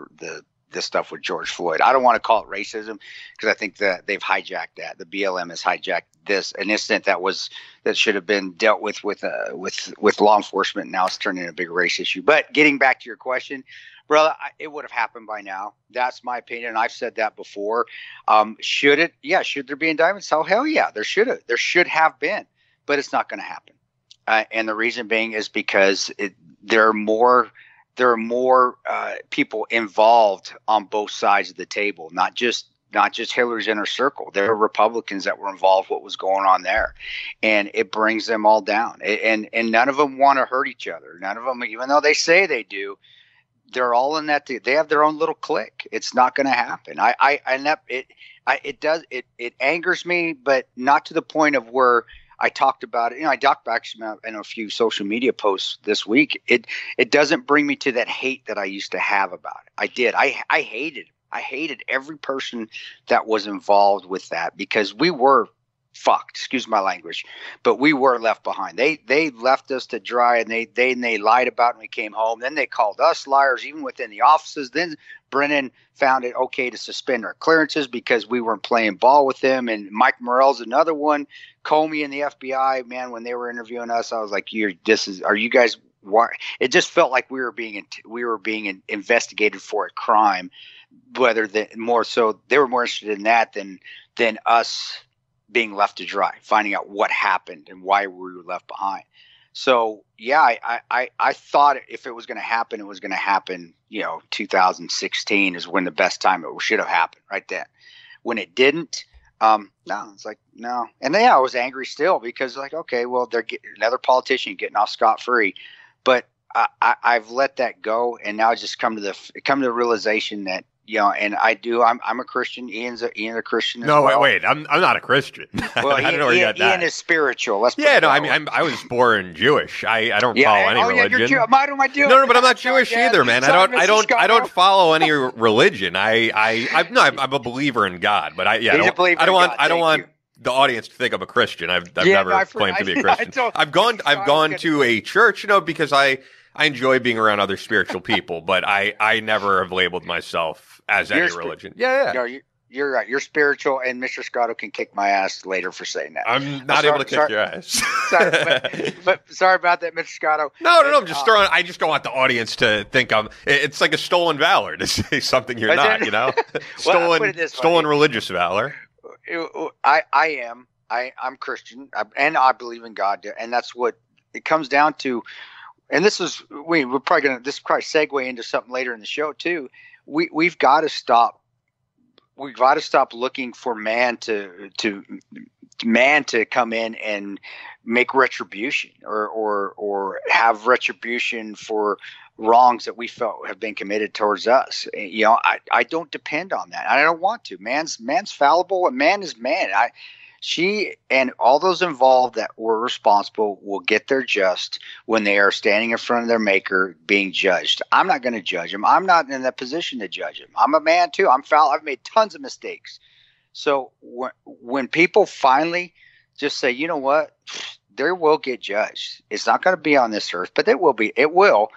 this stuff with George Floyd. I don't want to call it racism because I think that they've hijacked that. The BLM has hijacked an incident that should have been dealt with law enforcement. Now it's turned into a big race issue. But getting back to your question, brother, it would have happened by now. That's my opinion. I've said that before. Should it? Yeah. Should there be indictments? Oh, hell yeah. There should have been, but it's not going to happen. And the reason being is because there are more people involved on both sides of the table, not just Hillary's inner circle. There are Republicans that were involved what was going on there, and it brings them all down. And none of them want to hurt each other. None of them, even though they say they do, they're all in that. They have their own little clique. It's not going to happen. It angers me, but not to the point of where I talked about it. I talked back in a few social media posts this week. It doesn't bring me to that hate that I used to have about it. I did. I hated every person that was involved with that because we were fucked. Excuse my language, but we were left behind. They left us to dry, and they lied about it when we came home. Then they called us liars, even within the offices. Then Brennan found it okay to suspend our clearances because we weren't playing ball with them. And Mike Morell's another one. Comey and the FBI, man, when they were interviewing us, I was like, are you guys? Why? It just felt like we were being investigated for a crime. Whether they were more interested in that than us being left to dry, finding out what happened and why we were left behind. So yeah, I thought if it was going to happen, it was going to happen. 2016 is when the best time it should have happened, right then. When it didn't, no, it's like no. And then I was angry still because like, okay, well, they're another politician getting off scot-free, but I've let that go, and now I just come to the realization that. And I'm a Christian. Ian's a Christian as well. No, wait, I'm not a Christian. Well, I don't know where you got that. Ian is spiritual. I was born Jewish. I don't follow any religion. You're what am I doing? No, but I'm not Jewish either, man. I don't follow any religion. I'm a believer in God, but I don't want the audience to think I'm a Christian. I've never claimed to be a Christian. I've gone to a church, because I enjoy being around other spiritual people, but I never have labeled myself as any religion. Yeah. No, you're right. You're spiritual, and Mr. Scotto can kick my ass later for saying that. I'm not able to kick your ass. Sorry about that, Mr. Scotto. No. I'm just throwing. I just don't want the audience to think it's like a stolen valor to say something you're not. Stolen religious valor. I'm Christian, and I believe in God, and that's what it comes down to. And this is we're probably going to segue into something later in the show too. We've got to stop. We've got to stop looking for man to man to come in and make retribution or have retribution for wrongs that we felt have been committed towards us. You know, I don't depend on that. I don't want to. Man's fallible, and man is man. She and all those involved that were responsible will get their just when they are standing in front of their maker being judged. I'm not going to judge them. I'm not in that position to judge them. I'm a man too. I'm foul. I've made tons of mistakes. So when people finally just say, you know what, they will get judged. It's not going to be on this earth, but it will be. It will.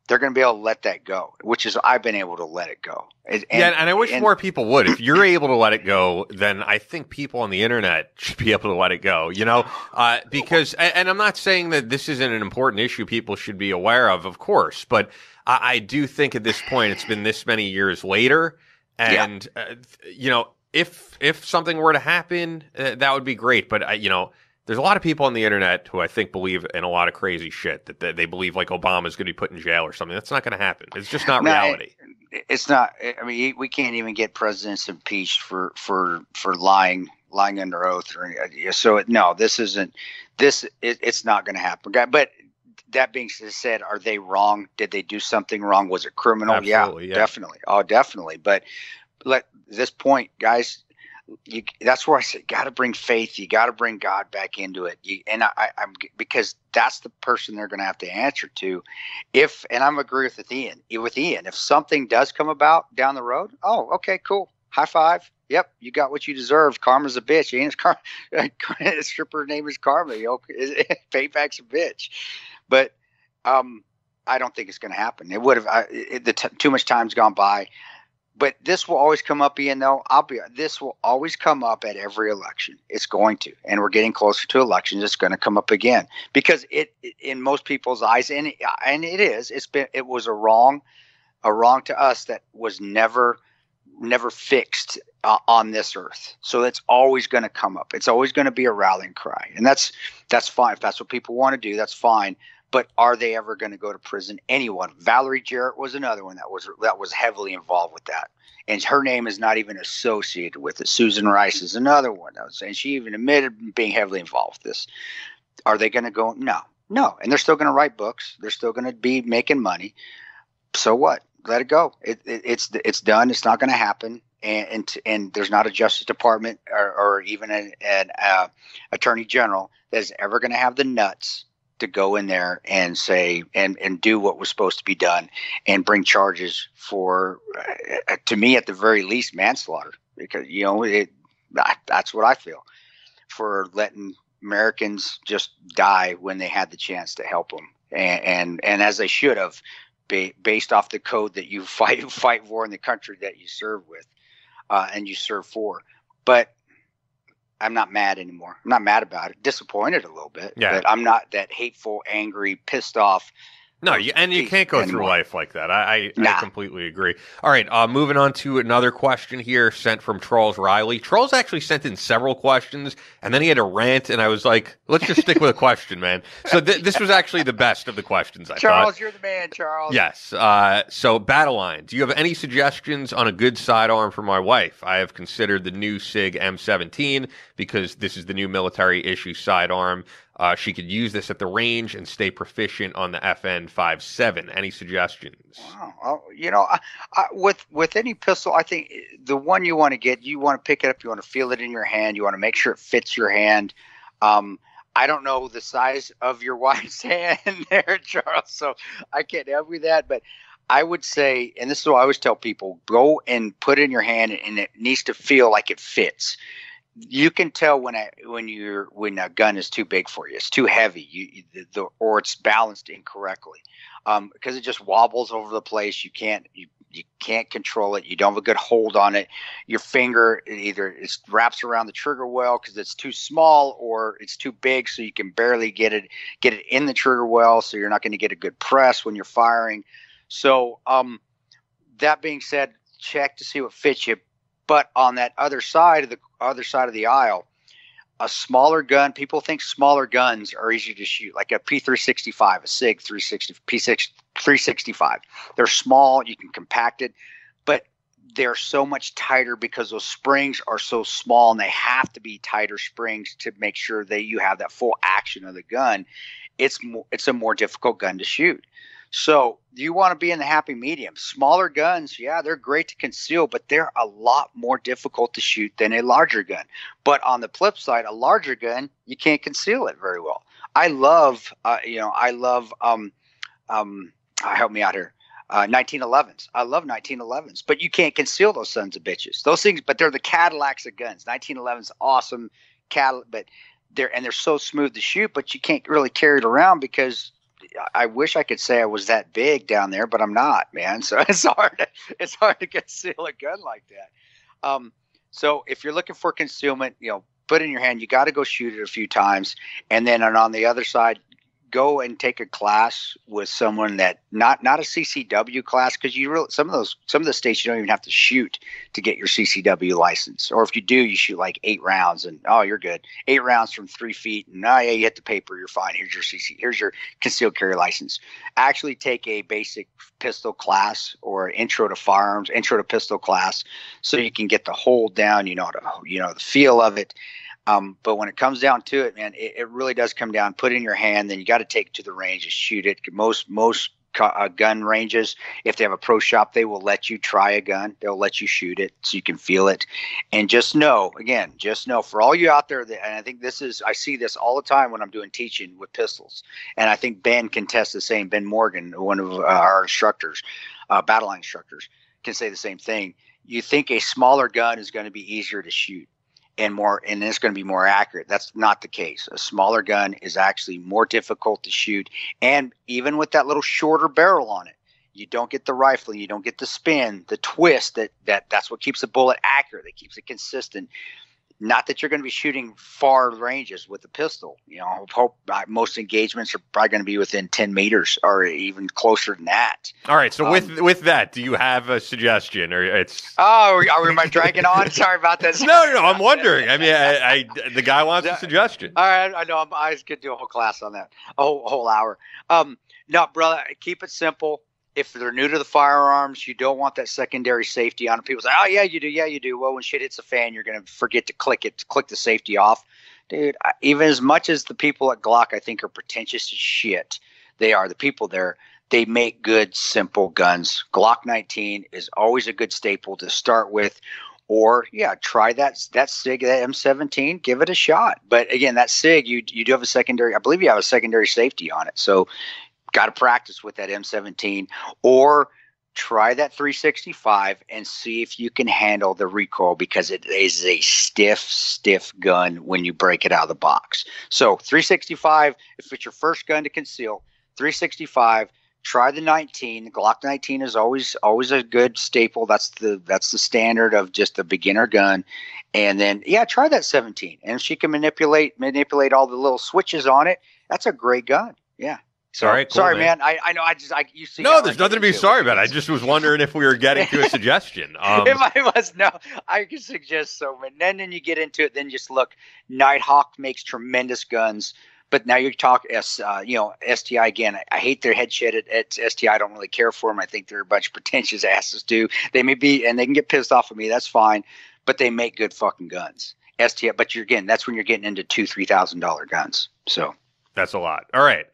They're going to be able to let that go, which is I've been able to let it go. And I wish more people would. If you're able to let it go, then I think people on the internet should be able to let it go, you know, because, and I'm not saying that this isn't an important issue people should be aware of course, but I do think at this point it's been this many years later, and, you know, if something were to happen, that would be great. But, you know, there's a lot of people on the internet who I think believe in a lot of crazy shit, that they believe like Obama's going to be put in jail or something. That's not going to happen. It's just not reality. It's not. I mean, we can't even get presidents impeached for lying under oath. So no, this isn't. It's not going to happen. But that being said, are they wrong? Did they do something wrong? Was it criminal? Absolutely, yeah, definitely. Oh, definitely. But at this point, guys. That's where I said, got to bring faith. You got to bring God back into it. I'm because that's the person they're going to have to answer to. And I'm agree with Ian. If something does come about down the road, oh, okay, cool. High five. Yep, you got what you deserve. Karma's a bitch. Ain't it? Stripper name is Karma. You know, payback's a bitch. But I don't think it's going to happen. It would have. Too much time's gone by. But this will always come up, Ian, though. This will always come up at every election. It's going to. And we're getting closer to elections. It's going to come up again. Because it in most people's eyes, and it is, it was a wrong to us that was never fixed on this earth. So it's always going to come up. It's always going to be a rallying cry. And that's fine. If that's what people want to do, that's fine. But are they ever going to go to prison? Anyone? Valerie Jarrett was another one that was heavily involved with that, and her name is not even associated with it. Susan Rice is another one. And she even admitted being heavily involved with this. Are they going to go? No. And they're still going to write books. They're still going to be making money. So what? Let it go. It's done. It's not going to happen. And there's not a Justice Department or even an Attorney General that is ever going to have the nuts to go in there and say and do what was supposed to be done and bring charges for, to me at the very least, manslaughter, because you know that's what I feel, for letting Americans just die when they had the chance to help them and as they should have, based off the code that you fight for in the country that you serve with and you serve for. But I'm not mad anymore. I'm not mad about it. Disappointed a little bit. Yeah. But I'm not that hateful, angry, pissed off. No, you can't go through life like that. I completely agree. All right, moving on to another question here sent from Charles Riley. Charles actually sent in several questions, and then he had a rant, and I was like, let's just stick with a question, man. So this was actually the best of the questions, I thought. Charles, you're the man, Charles. Yes. So Battleline, do you have any suggestions on a good sidearm for my wife? I have considered the new SIG M17 because this is the new military issue sidearm. She could use this at the range and stay proficient on the FN57. Any suggestions? Wow. You know, with any pistol, I think the one you want to get, you want to pick it up, you want to feel it in your hand, you want to make sure it fits your hand. I don't know the size of your wife's hand there, Charles, so I can't help you with that. But I would say, and this is what I always tell people, go and put it in your hand, and it needs to feel like it fits. You can tell when a gun is too big for you. It's too heavy. Or it's balanced incorrectly, because it just wobbles over the place. You can't control it. You don't have a good hold on it. Your finger it wraps around the trigger well because it's too small, or it's too big so you can barely get it in the trigger well. So you're not going to get a good press when you're firing. So that being said, check to see what fits you. But on that other side of the aisle, a smaller gun, people think smaller guns are easier to shoot, like a P365, a SIG 360, P365. They're small, you can compact it, but they're so much tighter because those springs are so small, and they have to be tighter springs to make sure that you have that full action of the gun. It's a more difficult gun to shoot. So you want to be in the happy medium. Smaller guns, yeah, they're great to conceal, but they're a lot more difficult to shoot than a larger gun. But on the flip side, a larger gun, you can't conceal it very well. I love, help me out here. 1911s. I love 1911s, but you can't conceal those sons of bitches. Those things, but they're the Cadillacs of guns. 1911s, awesome Cadillac, but they're so smooth to shoot, but you can't really carry it around because I wish I could say I was that big down there, but I'm not, man. So it's hard to conceal a gun like that. So if you're looking for concealment, put it in your hand. You got to go shoot it a few times, and then on the other side, go and take a class with someone that not a CCW class, because some of the states you don't even have to shoot to get your CCW license, or if you do, you shoot like 8 rounds and you're good. 8 rounds from 3 feet, and you hit the paper, you're fine. Here's your concealed carry license. Actually take a basic pistol class or intro to firearms, intro to pistol class, so you can get the hold down, the feel of it. But when it comes down to it, man, it really does come down. Put it in your hand, then you got to take it to the range and shoot it. Most gun ranges, if they have a pro shop, they will let you try a gun. They'll let you shoot it so you can feel it. And just know for all you out there, and I think I see this all the time when I'm doing teaching with pistols. And I think Ben can test the same. Ben Morgan, one of our instructors, Battleline instructors, can say the same thing. You think a smaller gun is going to be easier to shoot and it's going to be more accurate. That's not the case. A smaller gun is actually more difficult to shoot, and even with that little shorter barrel on it, you don't get the rifling, you don't get the spin, the twist. That's what keeps the bullet accurate. That keeps it consistent. Not that you're going to be shooting far ranges with a pistol. Hope most engagements are probably going to be within 10 meters or even closer than that. All right. So with that, do you have a suggestion, or it's? Oh, am I dragging on? Sorry about this. No. I'm wondering. I mean, the guy wants a suggestion. All right. I know. I could do a whole class on that. A whole hour. No, brother. Keep it simple. If they're new to the firearms, you don't want that secondary safety on. People say, "Oh yeah, you do. Yeah, you do." Well, when shit hits the fan, you're going to forget to click the safety off, dude. Even as much as the people at Glock, I think, are pretentious as shit, they are. The people there, they make good, simple guns. Glock 19 is always a good staple to start with. Or try that SIG, that M17, give it a shot. But again, that SIG, you do have a secondary. I believe you have a secondary safety on it, so. Got to practice with that M17, or try that 365 and see if you can handle the recoil, because it is a stiff gun when you break it out of the box. So 365, if it's your first gun to conceal, 365, try the 19. The Glock 19 is always a good staple. That's the standard of just a beginner gun. And then try that 17. And if she can manipulate all the little switches on it, that's a great gun. Yeah. So, all right, cool, sorry, man. I know. You see. No, there's nothing to be sorry about. I just was wondering if we were getting to a suggestion. If I was, no, I could suggest so. And then you get into it. Then just look. Nighthawk makes tremendous guns, but now you're talking STI again. I hate their head shit at STI. I don't really care for them. I think they're a bunch of pretentious asses. They may be, and they can get pissed off at me. That's fine, but they make good fucking guns. STI, but that's when you're getting into $2,000-$3,000 guns. So that's a lot. All right.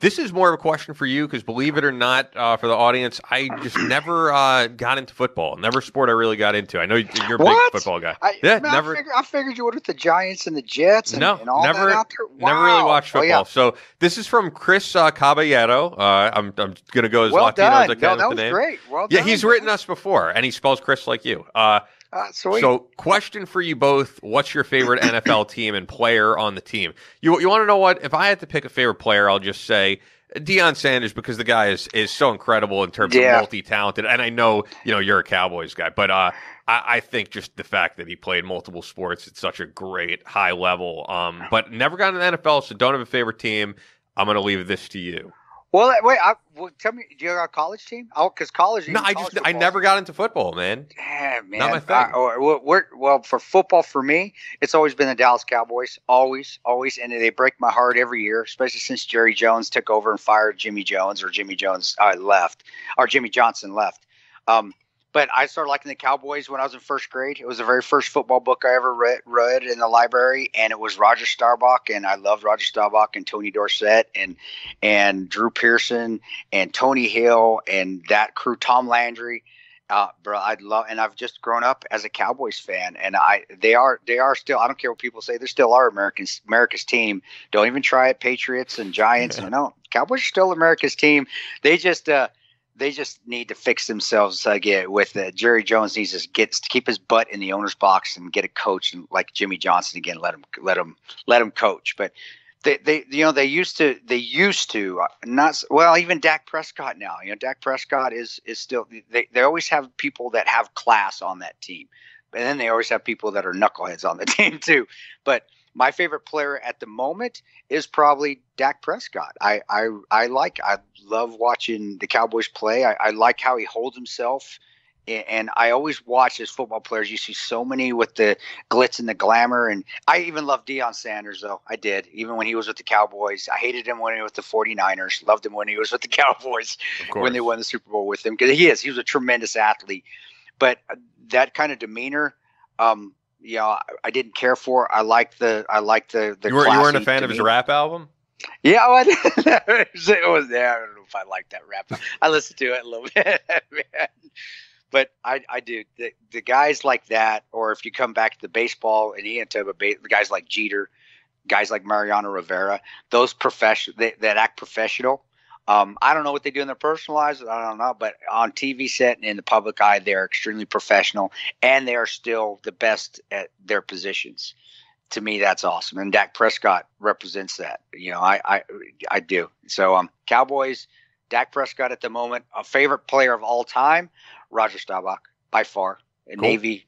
This is more of a question for you because, believe it or not, for the audience, I just never got into football. Never sport I really got into. I know you're a big football guy. I figured you would with the Giants and the Jets and all never, that out there. Wow. Never really watched football. So this is from Chris Caballero. I'm going to go as Latino as I can with the name. Great. Well done. Yeah, he's written us before, and he spells Chris like you. Sweet. So, question for you both: what's your favorite NFL team and player on the team? You want to know what? If I had to pick a favorite player, I'll just say Deion Sanders, because the guy is so incredible in terms of multi-talented. And I know you're a Cowboys guy, but I think just the fact that he played multiple sports at such a great high level. But never got in the NFL, so don't have a favorite team. I'm going to leave this to you. Well, wait. Tell me, do you have a college team? Oh, because college. No, I never got into football, man. Yeah, man. Not my thing. Well, for football, for me, it's always been the Dallas Cowboys. Always, and they break my heart every year, especially since Jerry Jones took over and fired Jimmy Jones, or Jimmy Jones left, or Jimmy Johnson left. But I started liking the Cowboys when I was in first grade. It was the very first football book I ever read in the library, and it was Roger Staubach, and I loved Roger Staubach and Tony Dorsett and Drew Pearson and Tony Hill and that crew, Tom Landry. Bro, and I've just grown up as a Cowboys fan, and they are still. I don't care what people say, they still are America's team. Don't even try it, Patriots and Giants. No, Cowboys are still America's team. They just need to fix themselves again. With Jerry Jones needs to keep his butt in the owner's box and get a coach like Jimmy Johnson again. Let him coach. But they used to not well. Even Dak Prescott now. Dak Prescott is still. They always have people that have class on that team, and then they always have people that are knuckleheads on the team too. But my favorite player at the moment is probably Dak Prescott. I love watching the Cowboys play. I like how he holds himself. And I always watch as football players. You see so many with the glitz and the glamour. And I even love Deion Sanders, though. I did. Even when he was with the Cowboys. I hated him when he was with the 49ers. Loved him when he was with the Cowboys when they won the Super Bowl with him. Because he was a tremendous athlete. But that kind of demeanor, I didn't care for. I liked the You weren't a fan of his rap album? Yeah, I don't know if I like that rap. I listened to it a little bit, man. But I do the guys like that, or if you come back to the baseball and Ian talk about guys like Jeter, guys like Mariano Rivera, those that act professional. I don't know what they do in their personal lives. I don't know, but on TV set and in the public eye, they're extremely professional, and they are still the best at their positions. To me, that's awesome, and Dak Prescott represents that. I do. So Cowboys, Dak Prescott at the moment, a favorite player of all time. Roger Staubach, by far. Cool. Navy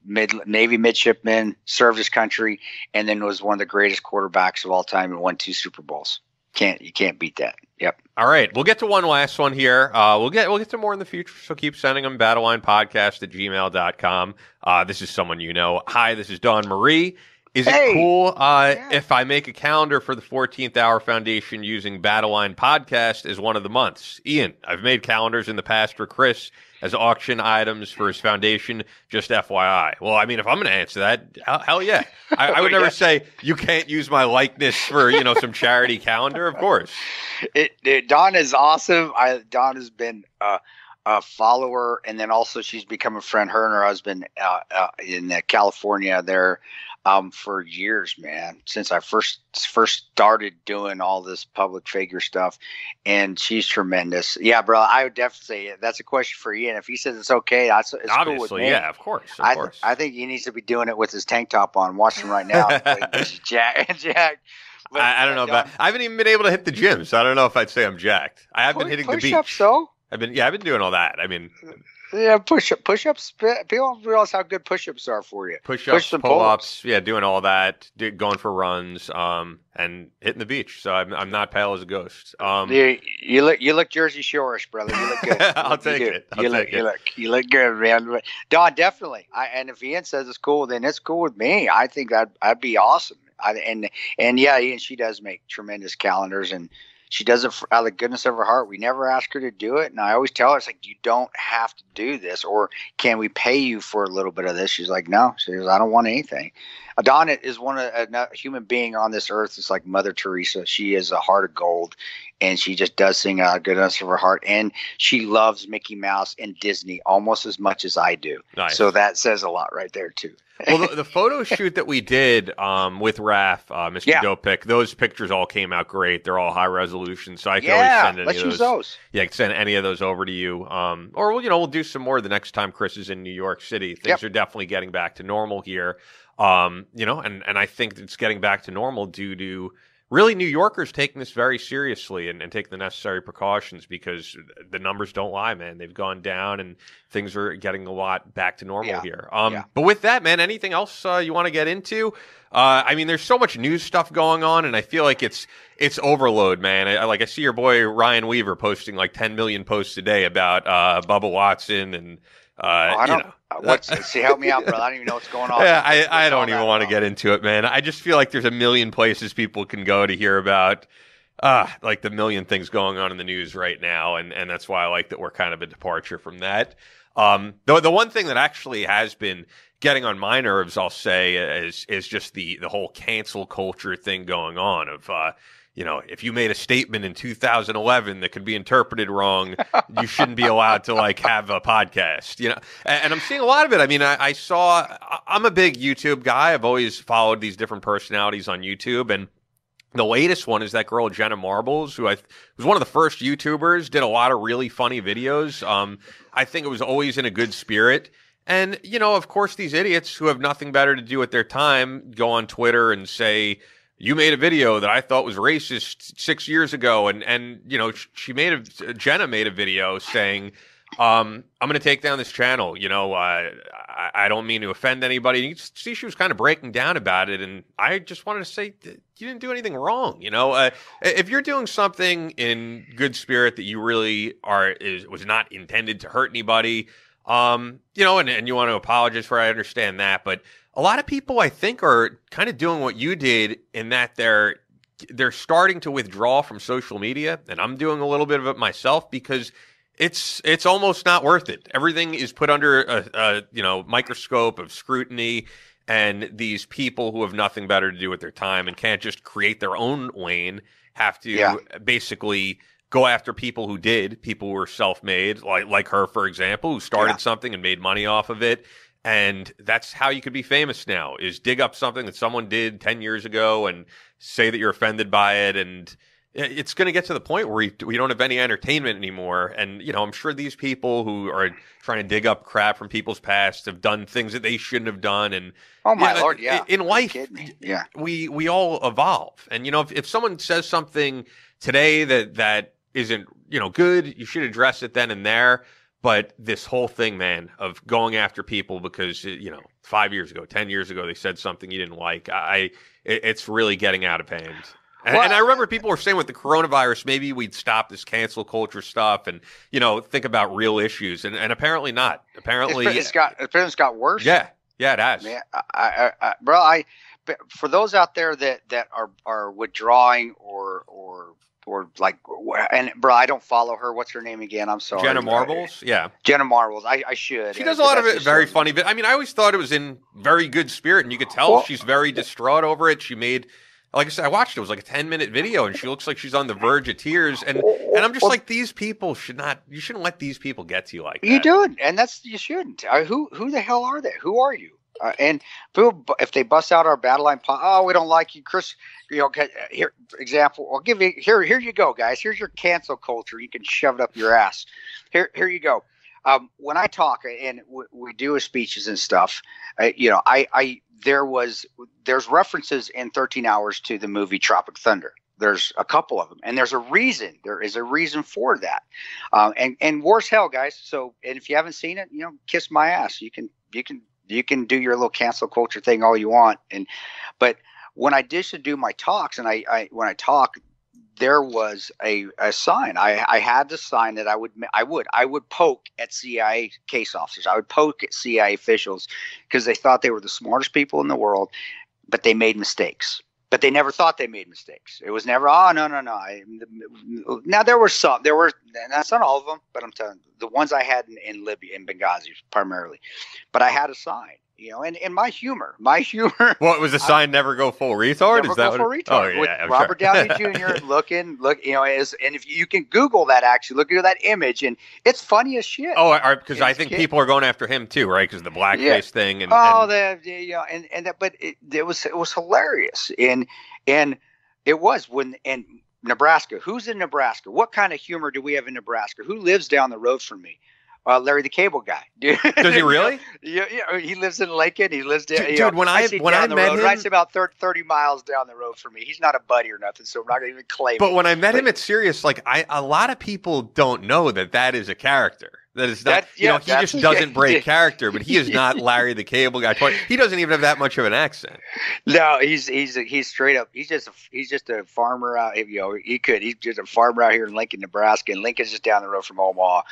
midshipman, served his country, and then was one of the greatest quarterbacks of all time and won 2 Super Bowls. You can't beat that. Yep. All right. We'll get to one last one here. We'll get to more in the future, so keep sending them. battlelinepodcast@gmail.com. This is someone you know. Hi, this is Dawn Marie. Is it cool if I make a calendar for the 14th Hour Foundation using Battleline Podcast as one of the months? Ian, I've made calendars in the past for Chris as auction items for his foundation, just FYI. Well, I mean, if I'm going to answer that, hell yeah. I would never say you can't use my likeness for, some charity calendar, of course. Dawn is awesome. Dawn has been a follower, and then also she's become a friend. Her and her husband in California, they're for years, man, since I first started doing all this public figure stuff, and she's tremendous. Yeah, bro, I would definitely say that's a question for Ian. If he says it's okay, it's obviously cool with me. Yeah, of course. I think he needs to be doing it with his tank top on. Watch him right now. Jack. But, I don't know about. I haven't even been able to hit the gym, so I don't know if I'd say I'm jacked. I have been hitting the beach. Push-ups, though. I've been doing all that. I mean. Yeah, push-ups. People don't realize how good push-ups are for you. Push-ups, pull-ups. Yeah, doing all that, going for runs, and hitting the beach. So I'm not pale as a ghost. You look Jersey Shore-ish, brother. You look good. I'll take it. You look good, man. Don, definitely. And if Ian says it's cool, then it's cool with me. I think that'd be awesome. Ian, she does make tremendous calendars, and she does it out of the goodness of her heart. We never ask her to do it. And I always tell her, it's like, you don't have to do this. Or can we pay you for a little bit of this? She's like, no. She goes, I don't want anything. Donna is a human being on this earth. It's like Mother Teresa. She is a heart of gold. And she just does sing out of the goodness of her heart. And she loves Mickey Mouse and Disney almost as much as I do. Nice. So that says a lot right there, too. Well, the photo shoot that we did with Raph, Mr. Dopic, those pictures all came out great. They're all high resolution, so I can always send any of those. Yeah, I can send any of those over to you. Or we'll do some more the next time Chris is in New York City. Things are definitely getting back to normal here. And I think it's getting back to normal due to really New Yorkers taking this very seriously and taking the necessary precautions, because the numbers don't lie, man. They've gone down and things are getting a lot back to normal here. But with that, man, anything else you want to get into? There's so much news stuff going on, and I feel like it's overload, man. I see your boy Ryan Weaver posting like 10 million posts a day about Bubba Watson and help me out, brother. I don't even know what's going on. Yeah, I don't even want to get into it, man. I just feel like there's a million places people can go to hear about the million things going on in the news right now, and that's why I like that we're kind of a departure from that. The one thing that actually has been getting on my nerves, I'll say, is just the whole cancel culture thing going on of, if you made a statement in 2011 that could be interpreted wrong, you shouldn't be allowed to have a podcast, and I'm seeing a lot of it. I mean, I'm a big YouTube guy. I've always followed these different personalities on YouTube, and the latest one is that girl, Jenna Marbles, who was one of the first YouTubers, did a lot of really funny videos. I think it was always in a good spirit. And, of course, these idiots who have nothing better to do with their time go on Twitter and say, you made a video that I thought was racist 6 years ago. And Jenna made a video saying, I'm going to take down this channel. I don't mean to offend anybody. You see, she was kind of breaking down about it. And I just wanted to say, you didn't do anything wrong. If you're doing something in good spirit that you really was not intended to hurt anybody, and you want to apologize for it, I understand that. But a lot of people, I think, are kind of doing what you did in that they're starting to withdraw from social media. And I'm doing a little bit of it myself because it's almost not worth it. Everything is put under a microscope of scrutiny, and these people who have nothing better to do with their time and can't just create their own lane have to basically go after people who were self-made, like her, for example, who started something and made money off of it. And that's how you could be famous now, is dig up something that someone did 10 years ago and say that you're offended by it. And it's going to get to the point where we don't have any entertainment anymore. And, I'm sure these people who are trying to dig up crap from people's past have done things that they shouldn't have done. And oh my Lord, yeah. In life, we all evolve. And, if someone says something today that isn't, good, you should address it then and there. But this whole thing, man, of going after people because, 5 years ago, 10 years ago, they said something you didn't like, it's really getting out of hand. And I remember people were saying with the coronavirus, maybe we'd stop this cancel culture stuff and, think about real issues. And apparently not. Apparently it's got worse. Yeah, it has. Man, for those out there that are withdrawing or and bro, I don't follow her. What's her name again? I'm sorry. Jenna Marbles? Yeah. Jenna Marbles. I should. She does a lot of it very funny. But I mean, I always thought it was in very good spirit, and you could tell she's very distraught over it. She made, like I said, I watched it. It was like a 10-minute video, and she looks like she's on the verge of tears. And I'm just like, these people you shouldn't let these people get to you like that. You do it, and you shouldn't. Who the hell are they? Who are you? And if they bust out our Battleline, we don't like you, Chris. Here, example. I'll give you here. Here you go, guys. Here's your cancel culture. You can shove it up your ass. Here you go. When I talk and we do speeches and stuff, there's references in 13 Hours to the movie Tropic Thunder. There's a couple of them, and there's a reason. There is a reason for that. And war's hell, guys. So, and if you haven't seen it, kiss my ass. You can do your little cancel culture thing all you want. But when I used to do my talks, and when I talk, there was a sign. I had the sign that I would poke at CIA case officers. I would poke at CIA officials because they thought they were the smartest people in the world, but they made mistakes. But they never thought they made mistakes. It was never, no. Now there were some. That's not all of them, but I'm telling you, the ones I had in Libya, in Benghazi primarily. But I had a sign, and my humor. Well, it was a sign, never go full retard? Never go full retard. Oh, yeah, with Robert Downey Jr. and if you can Google that, actually, look at that image, and it's funny as shit. Oh, because I think people are going after him too, right? Because the blackface thing. But it was hilarious, and it was and Nebraska. Who's in Nebraska? What kind of humor do we have in Nebraska? Who lives down the road from me? Larry the Cable Guy. Dude. Does he really? Yeah, he lives in Lincoln. He lives there. Dude, when I met him, right about 30 miles down the road from me. He's not a buddy or nothing, so I'm not going to even claim. But when I met him, it's serious. Like a lot of people don't know that is a character. That is not. He just doesn't break character. But he is not Larry the Cable Guy. He doesn't even have that much of an accent. No, he's straight up. He's just a farmer out. He's just a farmer out here in Lincoln, Nebraska, and Lincoln's just down the road from Omaha,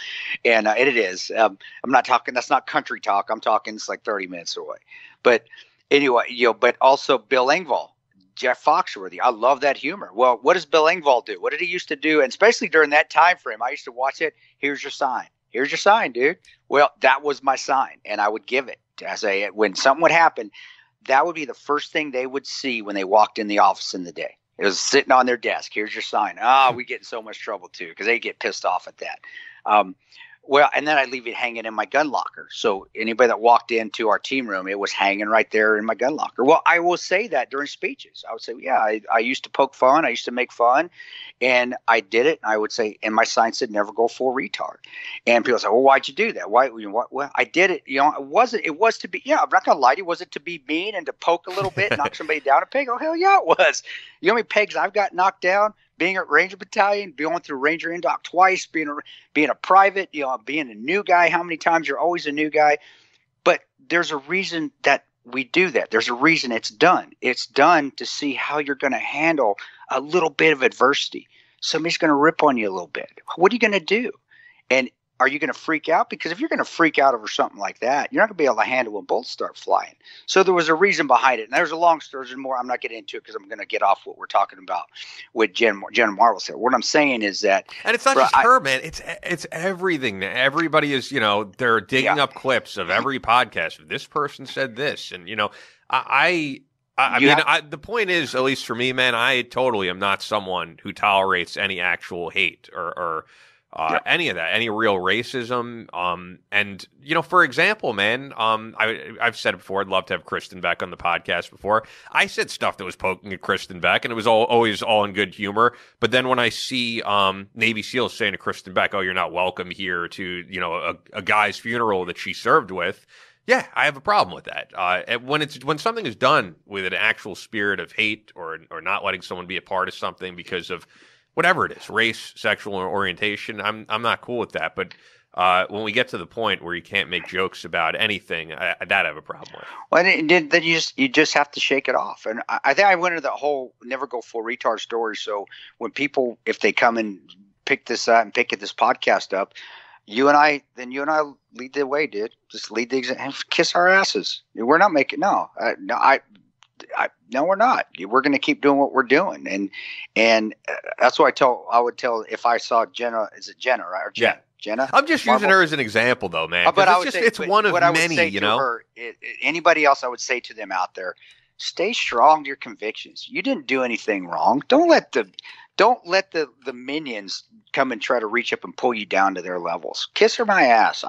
and it is. I'm not talking. That's not country talk. I'm talking. It's like 30 minutes away. But anyway, but also Bill Engvall. Jeff Foxworthy. I love that humor. Well, what does Bill Engvall do? What did he used to do? And especially during that time frame, I used to watch it. Here's your sign. Here's your sign, dude. Well, that was my sign, and I would give it. When something would happen, that would be the first thing they would see when they walked in the office in the day. It was sitting on their desk. Here's your sign. We get in so much trouble too because they get pissed off at that. Well, and then I leave it hanging in my gun locker. So anybody that walked into our team room, it was hanging right there in my gun locker. Well, I will say that during speeches. I would say, yeah, I used to poke fun. I used to make fun. And I did it. And I would say, and my sign said, never go full retard. And people say, well, why'd you do that? Why? Well, I did it. It was to be, I'm not going to lie to you. Was it to be mean and to poke a little bit, knock somebody down a peg? Oh, hell yeah, it was. You know how many pegs I've got knocked down? Being at Ranger Battalion, going through Ranger Indoc twice, being a private, being a new guy. How many times you're always a new guy? But there's a reason that we do that. There's a reason it's done. It's done to see how you're going to handle a little bit of adversity. Somebody's going to rip on you a little bit. What are you going to do? And are you going to freak out? Because if you're going to freak out over something like that, you're not going to be able to handle when bullets start flying. So there was a reason behind it. And there's a long story. There's more. I'm not getting into it because I'm going to get off what we're talking about with Jenna Marvel said. What I'm saying is that. And it's not just her, man. It's everything. Everybody is, they're digging up clips of every podcast. This person said this. And, the point is, at least for me, man, I totally am not someone who tolerates any actual hate or any of that, any real racism. And, for example, man, I've said it before, I'd love to have Kristen Beck on the podcast before. I said stuff that was poking at Kristen Beck, and it was always all in good humor. But then when I see Navy SEALs saying to Kristen Beck, oh, you're not welcome here to, a guy's funeral that she served with, yeah, I have a problem with that. When something is done with an actual spirit of hate or not letting someone be a part of something because of whatever it is, race, sexual orientation, I'm not cool with that. But when we get to the point where you can't make jokes about anything, that I have a problem with. Well, then you just have to shake it off. And I think I went into the whole never go full retard story. So when people, if they come and pick this up and pick this podcast up, you and I lead the way, dude. Just lead the example. Kiss our asses. We're not making no, we're not. We're going to keep doing what we're doing, and that's what I would tell if I saw Jenna. Is it Jenna, right? Or Jenna? Yeah. Jenna. I'm just using her as an example, though, man. But it's one of many. Anybody else, I would say to them out there, stay strong to your convictions. You didn't do anything wrong. Don't let the minions come and try to reach up and pull you down to their levels. Kiss her my ass.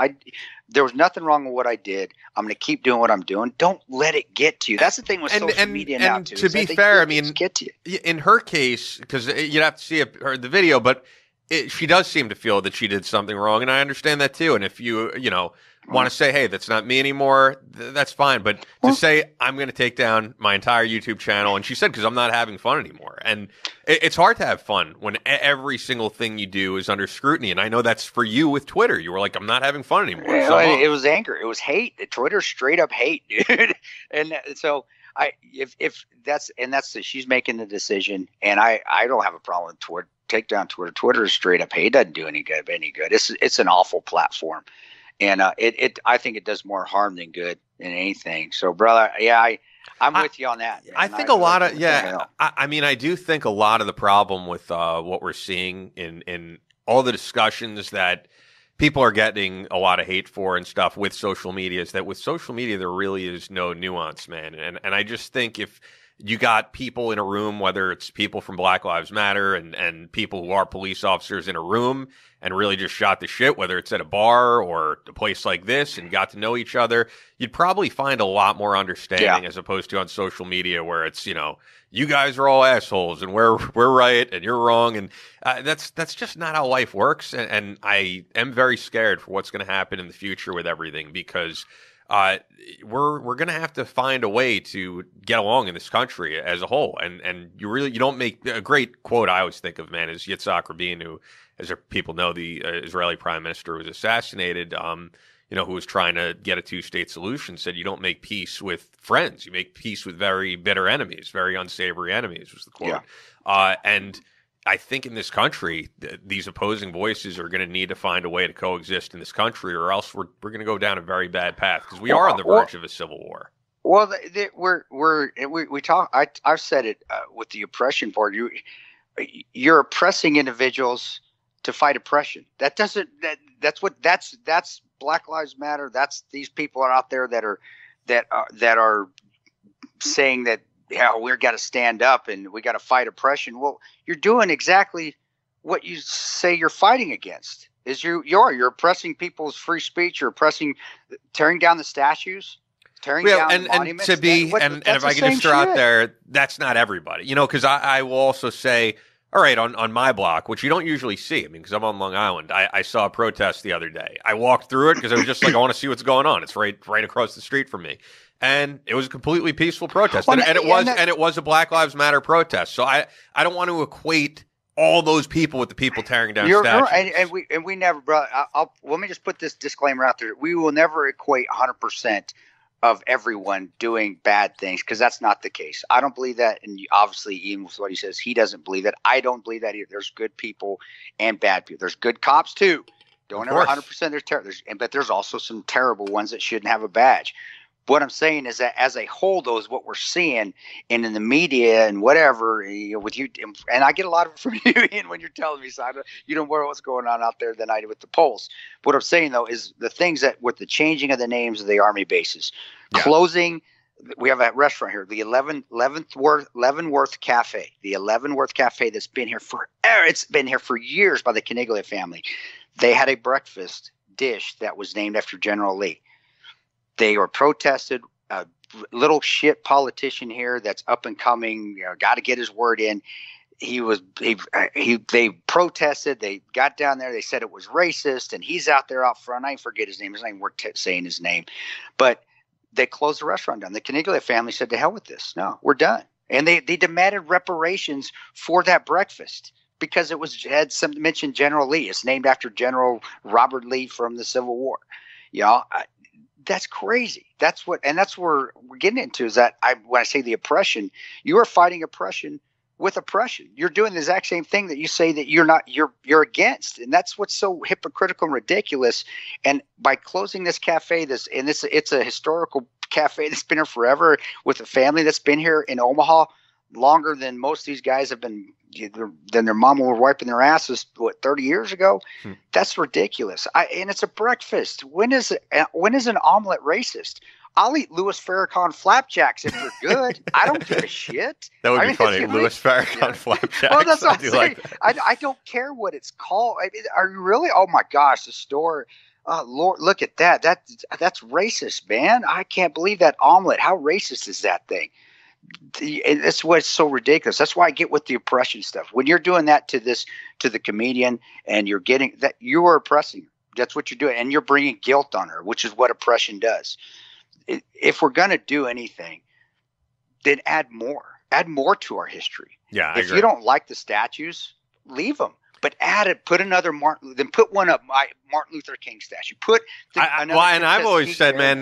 There was nothing wrong with what I did. I'm going to keep doing what I'm doing. Don't let it get to you. That's the thing with social media now, too. To be fair, I mean, get to you. In her case, because you'd have to see the video, but she does seem to feel that she did something wrong, and I understand that too. And if you want to say, hey, that's not me anymore, that's fine. But to say, I'm going to take down my entire YouTube channel, and she said, because I'm not having fun anymore. And it's hard to have fun when every single thing you do is under scrutiny. And I know that's for you with Twitter. You were like, I'm not having fun anymore. It was anger. It was hate. Twitter's straight up hate, dude. And so she's making the decision, and I don't have a problem with Twitter. Take down Twitter. Twitter is straight up hate. It doesn't do any good. It's an awful platform. And I think it does more harm than good in anything. So, brother, yeah, I'm with you on that. Man. I think I do think a lot of the problem with what we're seeing in all the discussions that people are getting a lot of hate for and stuff with social media is that with social media there really is no nuance, man. And I just think if you got people in a room, whether it's people from Black Lives Matter and people who are police officers in a room and really just shot the shit, whether it's at a bar or a place like this and got to know each other, you'd probably find a lot more understanding as opposed to on social media where it's, you guys are all assholes and we're right and you're wrong. And that's just not how life works. And I am very scared for what's going to happen in the future with everything because we're going to have to find a way to get along in this country as a whole. And you don't make a great quote I always think of, man, is Yitzhak Rabin, who, as people know, the Israeli prime minister was assassinated, who was trying to get a two-state solution, said you don't make peace with friends. You make peace with very bitter enemies, very unsavory enemies, was the quote. Yeah. And I think in this country, these opposing voices are going to need to find a way to coexist in this country, or else we're going to go down a very bad path because we are on the verge of a civil war. Well, we talk. I've said it with the oppression part. You're oppressing individuals to fight oppression. That's Black Lives Matter. That's these people are out there that are saying that, yeah, we've got to stand up and we got to fight oppression. Well, you're doing exactly what you say you're fighting against. You're oppressing people's free speech. You're tearing down the statues, tearing down the monuments. And if I can just throw out there, that's not everybody, because I will also say, all right, on my block, which you don't usually see. I mean, because I'm on Long Island, I saw a protest the other day. I walked through it because I was just like, I want to see what's going on. It's right across the street from me. And it was a completely peaceful protest, and it was a Black Lives Matter protest. So I don't want to equate all those people with the people tearing down statues. And we never, brother. Let me just put this disclaimer out there: we will never equate 100% of everyone doing bad things, because that's not the case. I don't believe that, and obviously, even with what he says, he doesn't believe that. I don't believe that either. There's good people and bad people. There's good cops too. Don't ever 100%. There's terrible, but there's also some terrible ones that shouldn't have a badge. What I'm saying is that as a whole, though, is what we're seeing in the media and whatever, with you, and I get a lot of it from you, Ian, when you're telling me, so you know more what's going on out there than I do with the polls. What I'm saying, though, is the things that with the changing of the names of the Army bases, closing. We have a restaurant here, the Leavenworth Cafe, that's been here forever. It's been here for years by the Caniglia family. They had a breakfast dish that was named after General Lee. They were protested. A little shit politician here that's up and coming, got to get his word in. They protested. They got down there. They said it was racist, and he's out there out front. I forget his name. It's not even worth saying his name. But they closed the restaurant down. The Caniglia family said, to hell with this. No, we're done. And they demanded reparations for that breakfast because it had some mentioned General Lee. It's named after General Robert Lee from the Civil War. That's crazy. That's where we're getting into, is that when I say the oppression, you are fighting oppression with oppression. You're doing the exact same thing that you say that you're against. And that's what's so hypocritical and ridiculous. And by closing this cafe, it's a historical cafe that's been here forever, with a family that's been here in Omaha longer than most of these guys have been, than their mama were wiping their asses 30 years ago. That's ridiculous. And it's a breakfast. When is an omelet racist? I'll eat Louis Farrakhan flapjacks if they're good. I don't give a shit. That would be funny. Louis Farrakhan flapjacks. Well, that's what I'm saying. I don't care what it's called. Are you really? Oh my gosh, the store. Lord, look at that. That's racist, man. I can't believe that omelet. How racist is that thing? That's what's so ridiculous. That's why I get with the oppression stuff. When you're doing that to the comedian, and you're getting that, you are oppressing her. That's what you're doing, and you're bringing guilt on her, which is what oppression does. If we're going to do anything, then add more to our history. Yeah, if you don't like the statues, leave them. But put another put one up, Martin Luther King statue. And I've always said, man,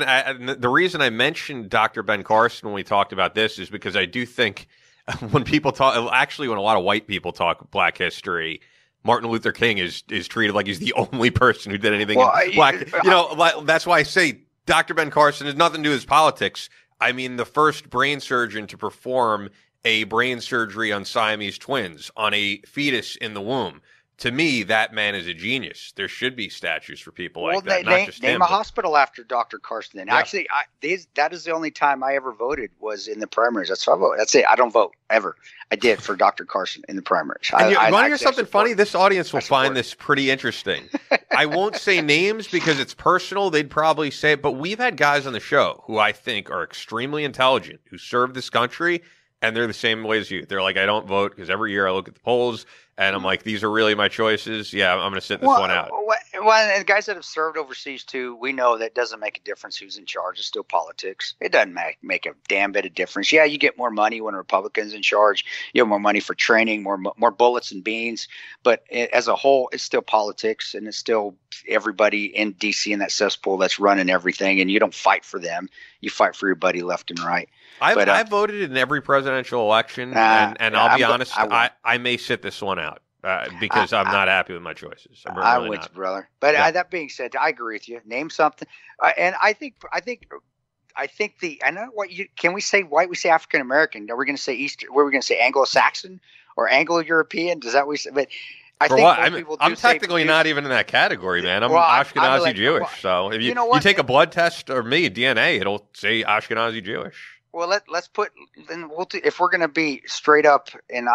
the reason I mentioned Dr. Ben Carson when we talked about this is because I do think when people talk, actually when a lot of white people talk Black history, Martin Luther King is treated like he's the only person who did anything in Black. That's why I say Dr. Ben Carson has nothing to do with his politics. I mean, the first brain surgeon to perform a brain surgery on Siamese twins on a fetus in the womb. To me, that man is a genius. There should be statues for people like that. Name a hospital after Dr. Carson. Then. Yeah. Actually, that is the only time I ever voted was in the primaries. That's how I vote. That's it. I don't vote ever. I did for Dr. Carson in the primaries. Want to hear something funny? This audience will find this pretty interesting. I won't say names because it's personal. They'd probably say it, but we've had guys on the show who I think are extremely intelligent, who serve this country, and they're the same way as you. They're like, I don't vote because every year I look at the polls and I'm like, these are really my choices. Yeah, I'm going to sit this one out. Well, and guys that have served overseas too, we know that doesn't make a difference who's in charge. It's still politics. It doesn't make a damn bit of difference. Yeah, you get more money when a Republican's in charge. You have more money for training, more bullets and beans. But as a whole, it's still politics, and it's still everybody in D.C. in that cesspool that's running everything. And you don't fight for them. You fight for your buddy left and right. I voted in every presidential election, and I'll be honest, I may sit this one out because I'm not happy with my choices. I'm with you, brother. But that being said, I agree with you. Name something, and I think can we say white? We say African American. Are we going to say Eastern? Were we going to say Anglo-Saxon or Anglo-European? Does that we say? But I think most people do I'm technically not even in that categoal, man. I'm Ashkenazi Jewish. So if you take a blood test or me, DNA, it'll say Ashkenazi Jewish. Well, let's put then if we're going to be straight up and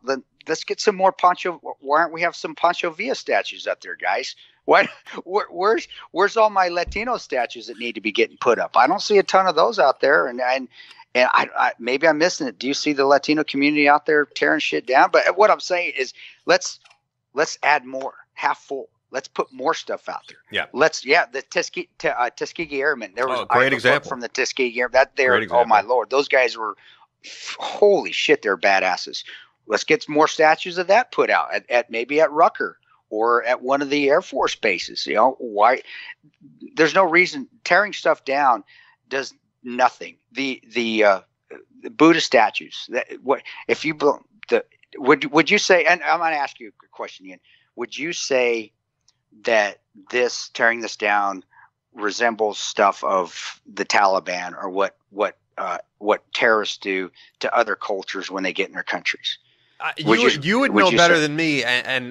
then let's get some more Pancho. Why aren't we have some Pancho Villa statues up there, guys? Where's all my Latino statues that need to be getting put up? I don't see a ton of those out there, and I maybe I'm missing it. Do you see the Latino community out there tearing shit down? But what I'm saying is let's add more, half full. Let's put more stuff out there. Yeah. The Tuskegee Airmen. There was a great example from the Tuskegee Airmen. Oh my Lord, those guys were holy shit. They're badasses. Let's get more statues of that put out at maybe at Rucker or at one of the Air Force bases. You know why? There's no reason tearing stuff down does nothing. The Buddha statues. Would you say? And I'm going to ask you a question, Ian. Would you say that tearing this down resembles stuff of the Taliban or what terrorists do to other cultures when they get in their countries? You would know better than me,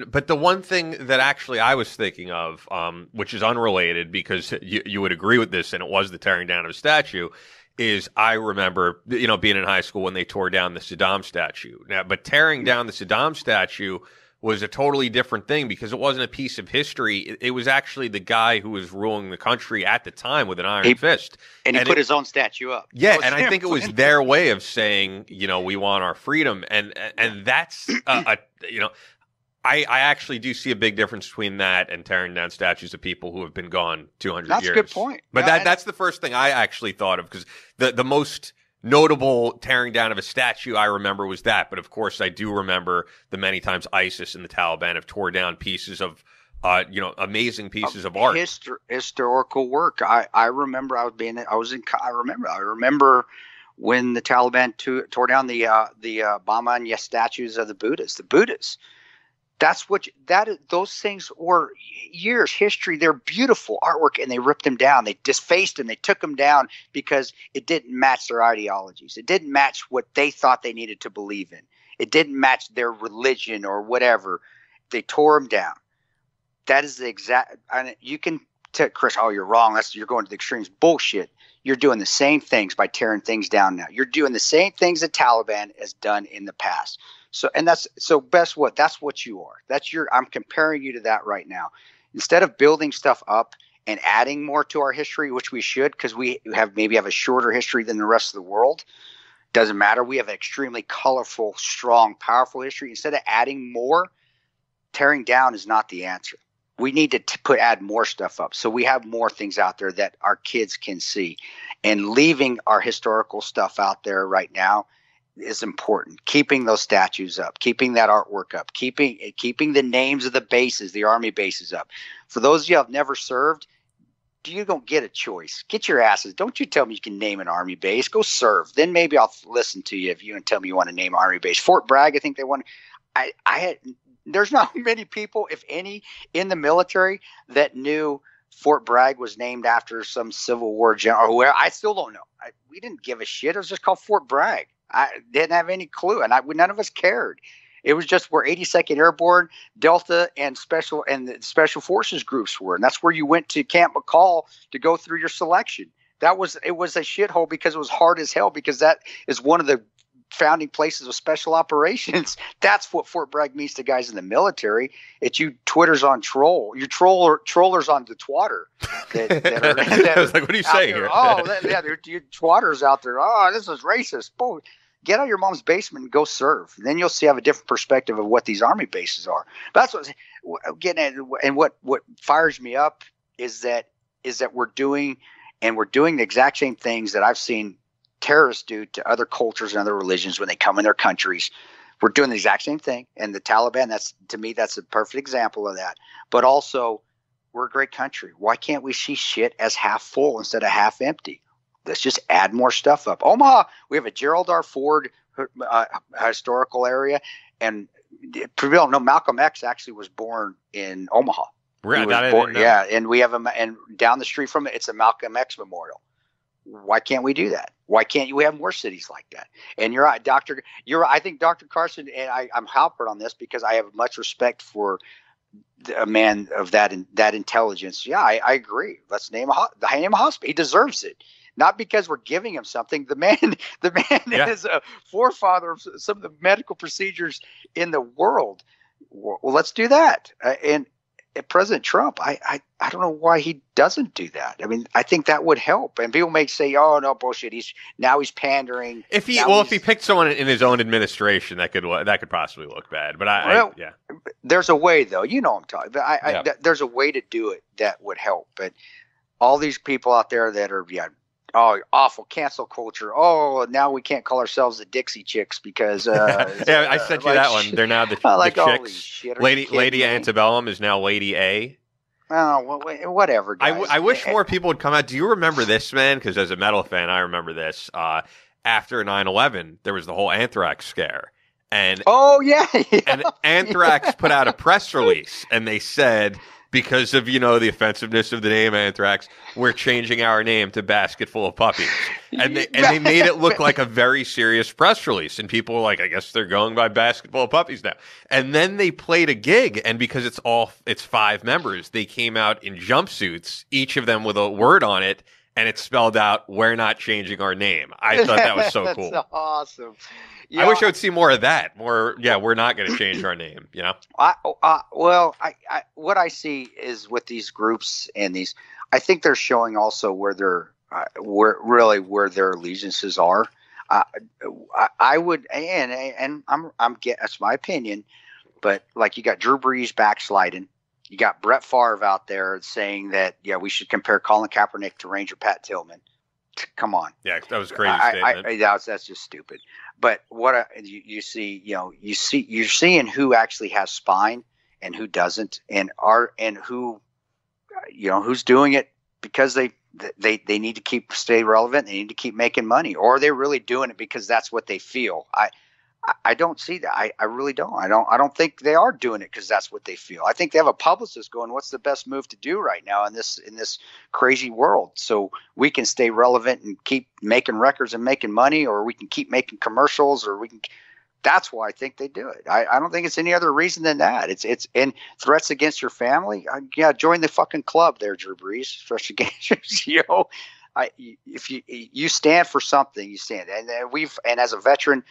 but the one thing that actually I was thinking of, which is unrelated because you would agree with this, and it was the tearing down of a statue, is I remember being in high school when they tore down the Saddam statue. Now, but tearing down the Saddam statue was a totally different thing because it wasn't a piece of history. It was actually the guy who was ruling the country at the time with an iron fist. And he put his own statue up. Yeah, and I think it was their way of saying, we want our freedom. And that's, I actually do see a big difference between that and tearing down statues of people who have been gone 200 years. That's a good point. But that's the first thing I actually thought of because the most notable tearing down of a statue I remember was that. But of course, I do remember the many times ISIS and the Taliban have tore down pieces of, amazing pieces of art. Historical work. I remember I remember when the Taliban tore down the Bama statues of the Buddhists. Those things were years history. They're beautiful artwork, and they ripped them down. They defaced them. They took them down because it didn't match their ideologies. It didn't match what they thought they needed to believe in. It didn't match their religion or whatever. They tore them down. That is the exact. And you can tell Chris, "Oh, you're wrong. You're going to the extremes." Bullshit. You're doing the same things by tearing things down now. You're doing the same things the Taliban has done in the past. That's what you are. I'm comparing you to that right now. Instead of building stuff up and adding more to our history, which we should, because we have a shorter history than the rest of the world. Doesn't matter. We have an extremely colorful, strong, powerful history. Instead of adding more, tearing down is not the answer. We need to add more stuff up so we have more things out there that our kids can see. And leaving our historical stuff out there right now is important. Keeping those statues up, keeping that artwork up, keeping the names of the bases, the Army bases up. For those of you who have never served, you don't get a choice. Get your asses. Don't you tell me you can name an Army base. Go serve. Then maybe I'll listen to you if you tell me you want to name an Army base. Fort Bragg, I think they want. There's not many people, if any, in the military that knew Fort Bragg was named after some Civil War general or where. I still don't know. We didn't give a shit. It was just called Fort Bragg. I didn't have any clue, and none of us cared. It was just where 82nd Airborne, Delta, and the Special Forces groups were, and that's where you went to Camp McCall to go through your selection. It was a shithole because it was hard as hell because that is one of the founding places of special operations. That's what Fort Bragg means to guys in the military. It's you Twitters on troll. You trollers on the twatter. That I was like, what are you saying here? You twatters out there. Oh, this is racist. Boy, get out of your mom's basement and go serve. Then you'll have a different perspective of what these Army bases are. But that's what I'm getting at. And what fires me up is that we're doing the exact same things that I've seen terrorists do to other cultures and other religions when they come in their countries. We're doing the exact same thing. And the Taliban, that's a perfect example of that. But also, we're a great country. Why can't we see shit as half full instead of half empty? Let's just add more stuff up. Omaha, we have a Gerald R. Ford historical area. And people don't know Malcolm X actually was born in Omaha. And we have and down the street from it, it's a Malcolm X memorial. Why can't we do that? Why can't you have more cities like that? And you're right, Doctor. I think Dr. Carson, and I'm Halpert on this because I have much respect for a man of that intelligence. Yeah, I agree. Let's name a hospital. He deserves it. Not because we're giving him something. The man is a forefather of some of the medical procedures in the world. Well, let's do that. And President Trump, I don't know why he doesn't do that. I mean, I think that would help. And people may say, "Oh no, bullshit! He's pandering." If he picked someone in his own administration, that could possibly look bad. But there's a way though. You know, I'm talking. But there's a way to do it that would help. But all these people out there that are awful cancel culture. Oh, now we can't call ourselves the Dixie Chicks because I sent you that one. They're now the Chicks. Shit, Lady Antebellum is now Lady A. Oh, well, whatever. Guys. I wish more people would come out. Do you remember this, man? Because as a metal fan, I remember this. After 9/11, there was the whole anthrax scare. And and Anthrax put out a press release, and they said, because of, the offensiveness of the name Anthrax, we're changing our name to Basket Full of Puppies. And they made it look like a very serious press release. And people were like, I guess they're going by Basket Full of Puppies now. And then they played a gig, and because it's 5 members, they came out in jumpsuits, each of them with a word on it, and it spelled out, "We're not changing our name." I thought that was so cool. That's awesome. I wish I would see more of that. We're not going to change our name, what I see is with these groups and I think they're showing also where their allegiances are. I would, and that's my opinion, but like you got Drew Brees backsliding. You got Brett Favre out there saying that, we should compare Colin Kaepernick to Ranger Pat Tillman. Come on. Yeah, that was a crazy statement. That's just stupid. But what you see, you're seeing who actually has spine and who doesn't, and who, who's doing it because they need to stay relevant. They need to keep making money, or they're really doing it because that's what they feel. I don't see that. I really don't. I don't think they are doing it because that's what they feel. I think they have a publicist going, what's the best move to do right now in this crazy world, so we can stay relevant and keep making records and making money, or we can keep making commercials, or we can. That's why I think they do it. I don't think it's any other reason than that. It's in threats against your family. Join the fucking club there, Drew Brees. Threats against if you stand for something, you stand. And as a veteran.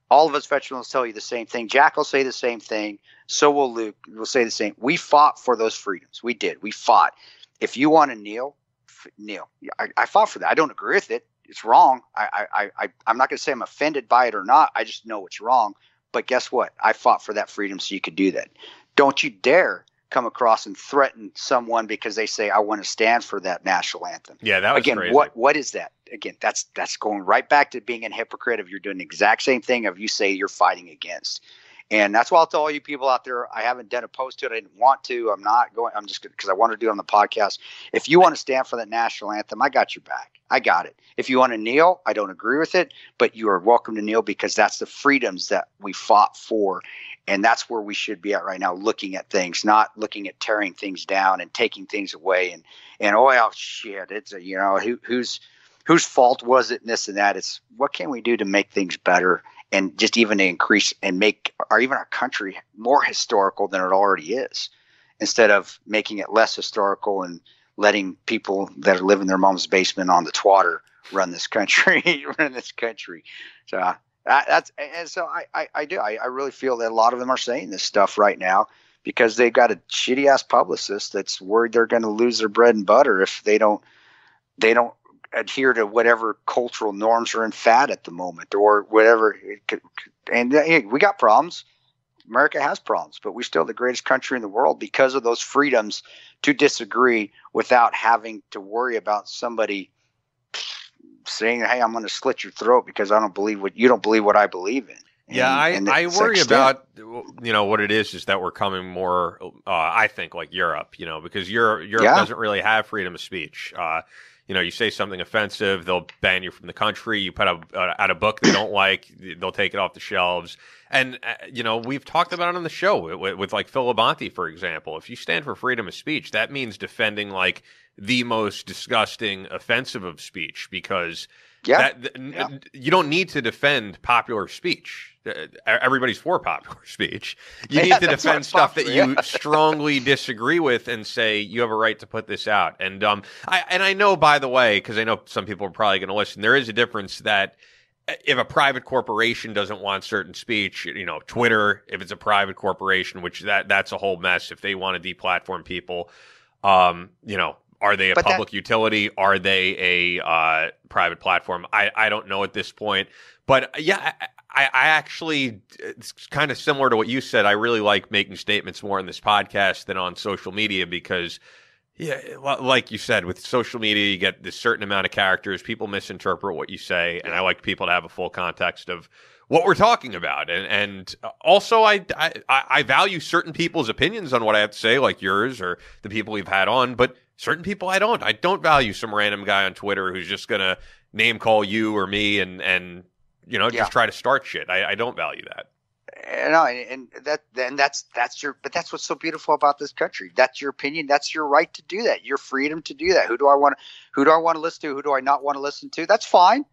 All of us veterans will tell you the same thing. Jack will say the same thing. So will Luke. We'll say the same. We fought for those freedoms. We did. We fought. If you want to kneel. I fought for that. I don't agree with it. It's wrong. I'm not going to say I'm offended by it or not. I just know it's wrong. But guess what? I fought for that freedom so you could do that. Don't you dare come across and threaten someone because they say, I want to stand for that national anthem. Yeah, that was crazy. What is that? Again, that's going right back to being a hypocrite if you're doing the exact same thing of you say you're fighting against. And that's why I'll tell all you people out there, I haven't done a post to it. I didn't want to. I'm not going. I'm just because I want to do it on the podcast. If you want to stand for that national anthem, I got your back. I got it. If you want to kneel, I don't agree with it, but you are welcome to kneel because that's the freedoms that we fought for. And that's where we should be at right now, looking at things, not looking at tearing things down and taking things away. And oh, well, shit, it's whose fault was it and this and that. It's what can we do to make things better and just even to increase and make our country more historical than it already is, instead of making it less historical and letting people that live in their mom's basement on the twatter run this country. So I really feel that a lot of them are saying this stuff right now because they've got a shitty ass publicist that's worried they're going to lose their bread and butter if they don't adhere to whatever cultural norms are in fad at the moment or whatever. And we got problems. America has problems, but we're still the greatest country in the world because of those freedoms to disagree without having to worry about somebody saying, hey, I'm going to slit your throat because I don't believe what you don't believe what I believe in. Yeah, I worry about, what it is that we're coming more, I think, like Europe, because Europe doesn't really have freedom of speech. You say something offensive, they'll ban you from the country. You put out a book they don't like, they'll take it off the shelves. And, we've talked about it on the show with like Phil Labonte, for example. If you stand for freedom of speech, that means defending like the most disgusting offensive of speech because Yeah. You don't need to defend popular speech. Everybody's for popular speech. You need to defend stuff that you strongly disagree with and say you have a right to put this out. And I know, by the way, because I know some people are probably going to listen, there is a difference that if a private corporation doesn't want certain speech, Twitter, if it's a private corporation, which that's a whole mess. If they want to deplatform people, are they a public utility? Are they a private platform? I don't know at this point. But yeah, I actually, it's kind of similar to what you said. I really like making statements more in this podcast than on social media because, yeah, like you said, with social media, you get this certain amount of characters. People misinterpret what you say. And I like people to have a full context of what we're talking about. And also, I value certain people's opinions on what I have to say, like yours or the people we've had on. But certain people I don't. I don't value some random guy on Twitter who's just going to name call you or me and just try to start shit. I don't value that. And that's what's so beautiful about this country. That's your opinion. That's your right to do that. Your freedom to do that. Who do I want to listen to? Who do I not want to listen to? That's fine.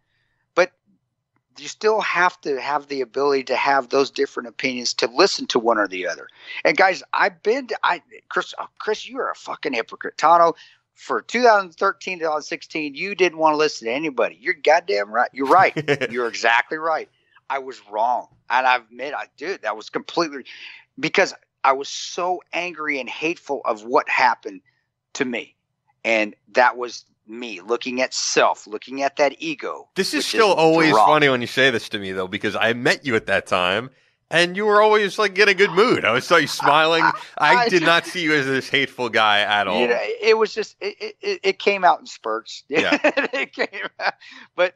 But you still have to have the ability to have those different opinions to listen to one or the other. And guys, Chris, you are a fucking hypocrite. Tano, for 2013, 2016, you didn't want to listen to anybody. You're goddamn right. You're right. You're exactly right. I was wrong. And I admit I did. That was completely because I was so angry and hateful of what happened to me. And that was me looking at self, looking at that ego. This is still always funny when you say this to me, though, because I met you at that time. And you were always like in a good mood. I saw you smiling. I did not see you as this hateful guy at all. It was just it came out in spurts. Yeah. It came out. But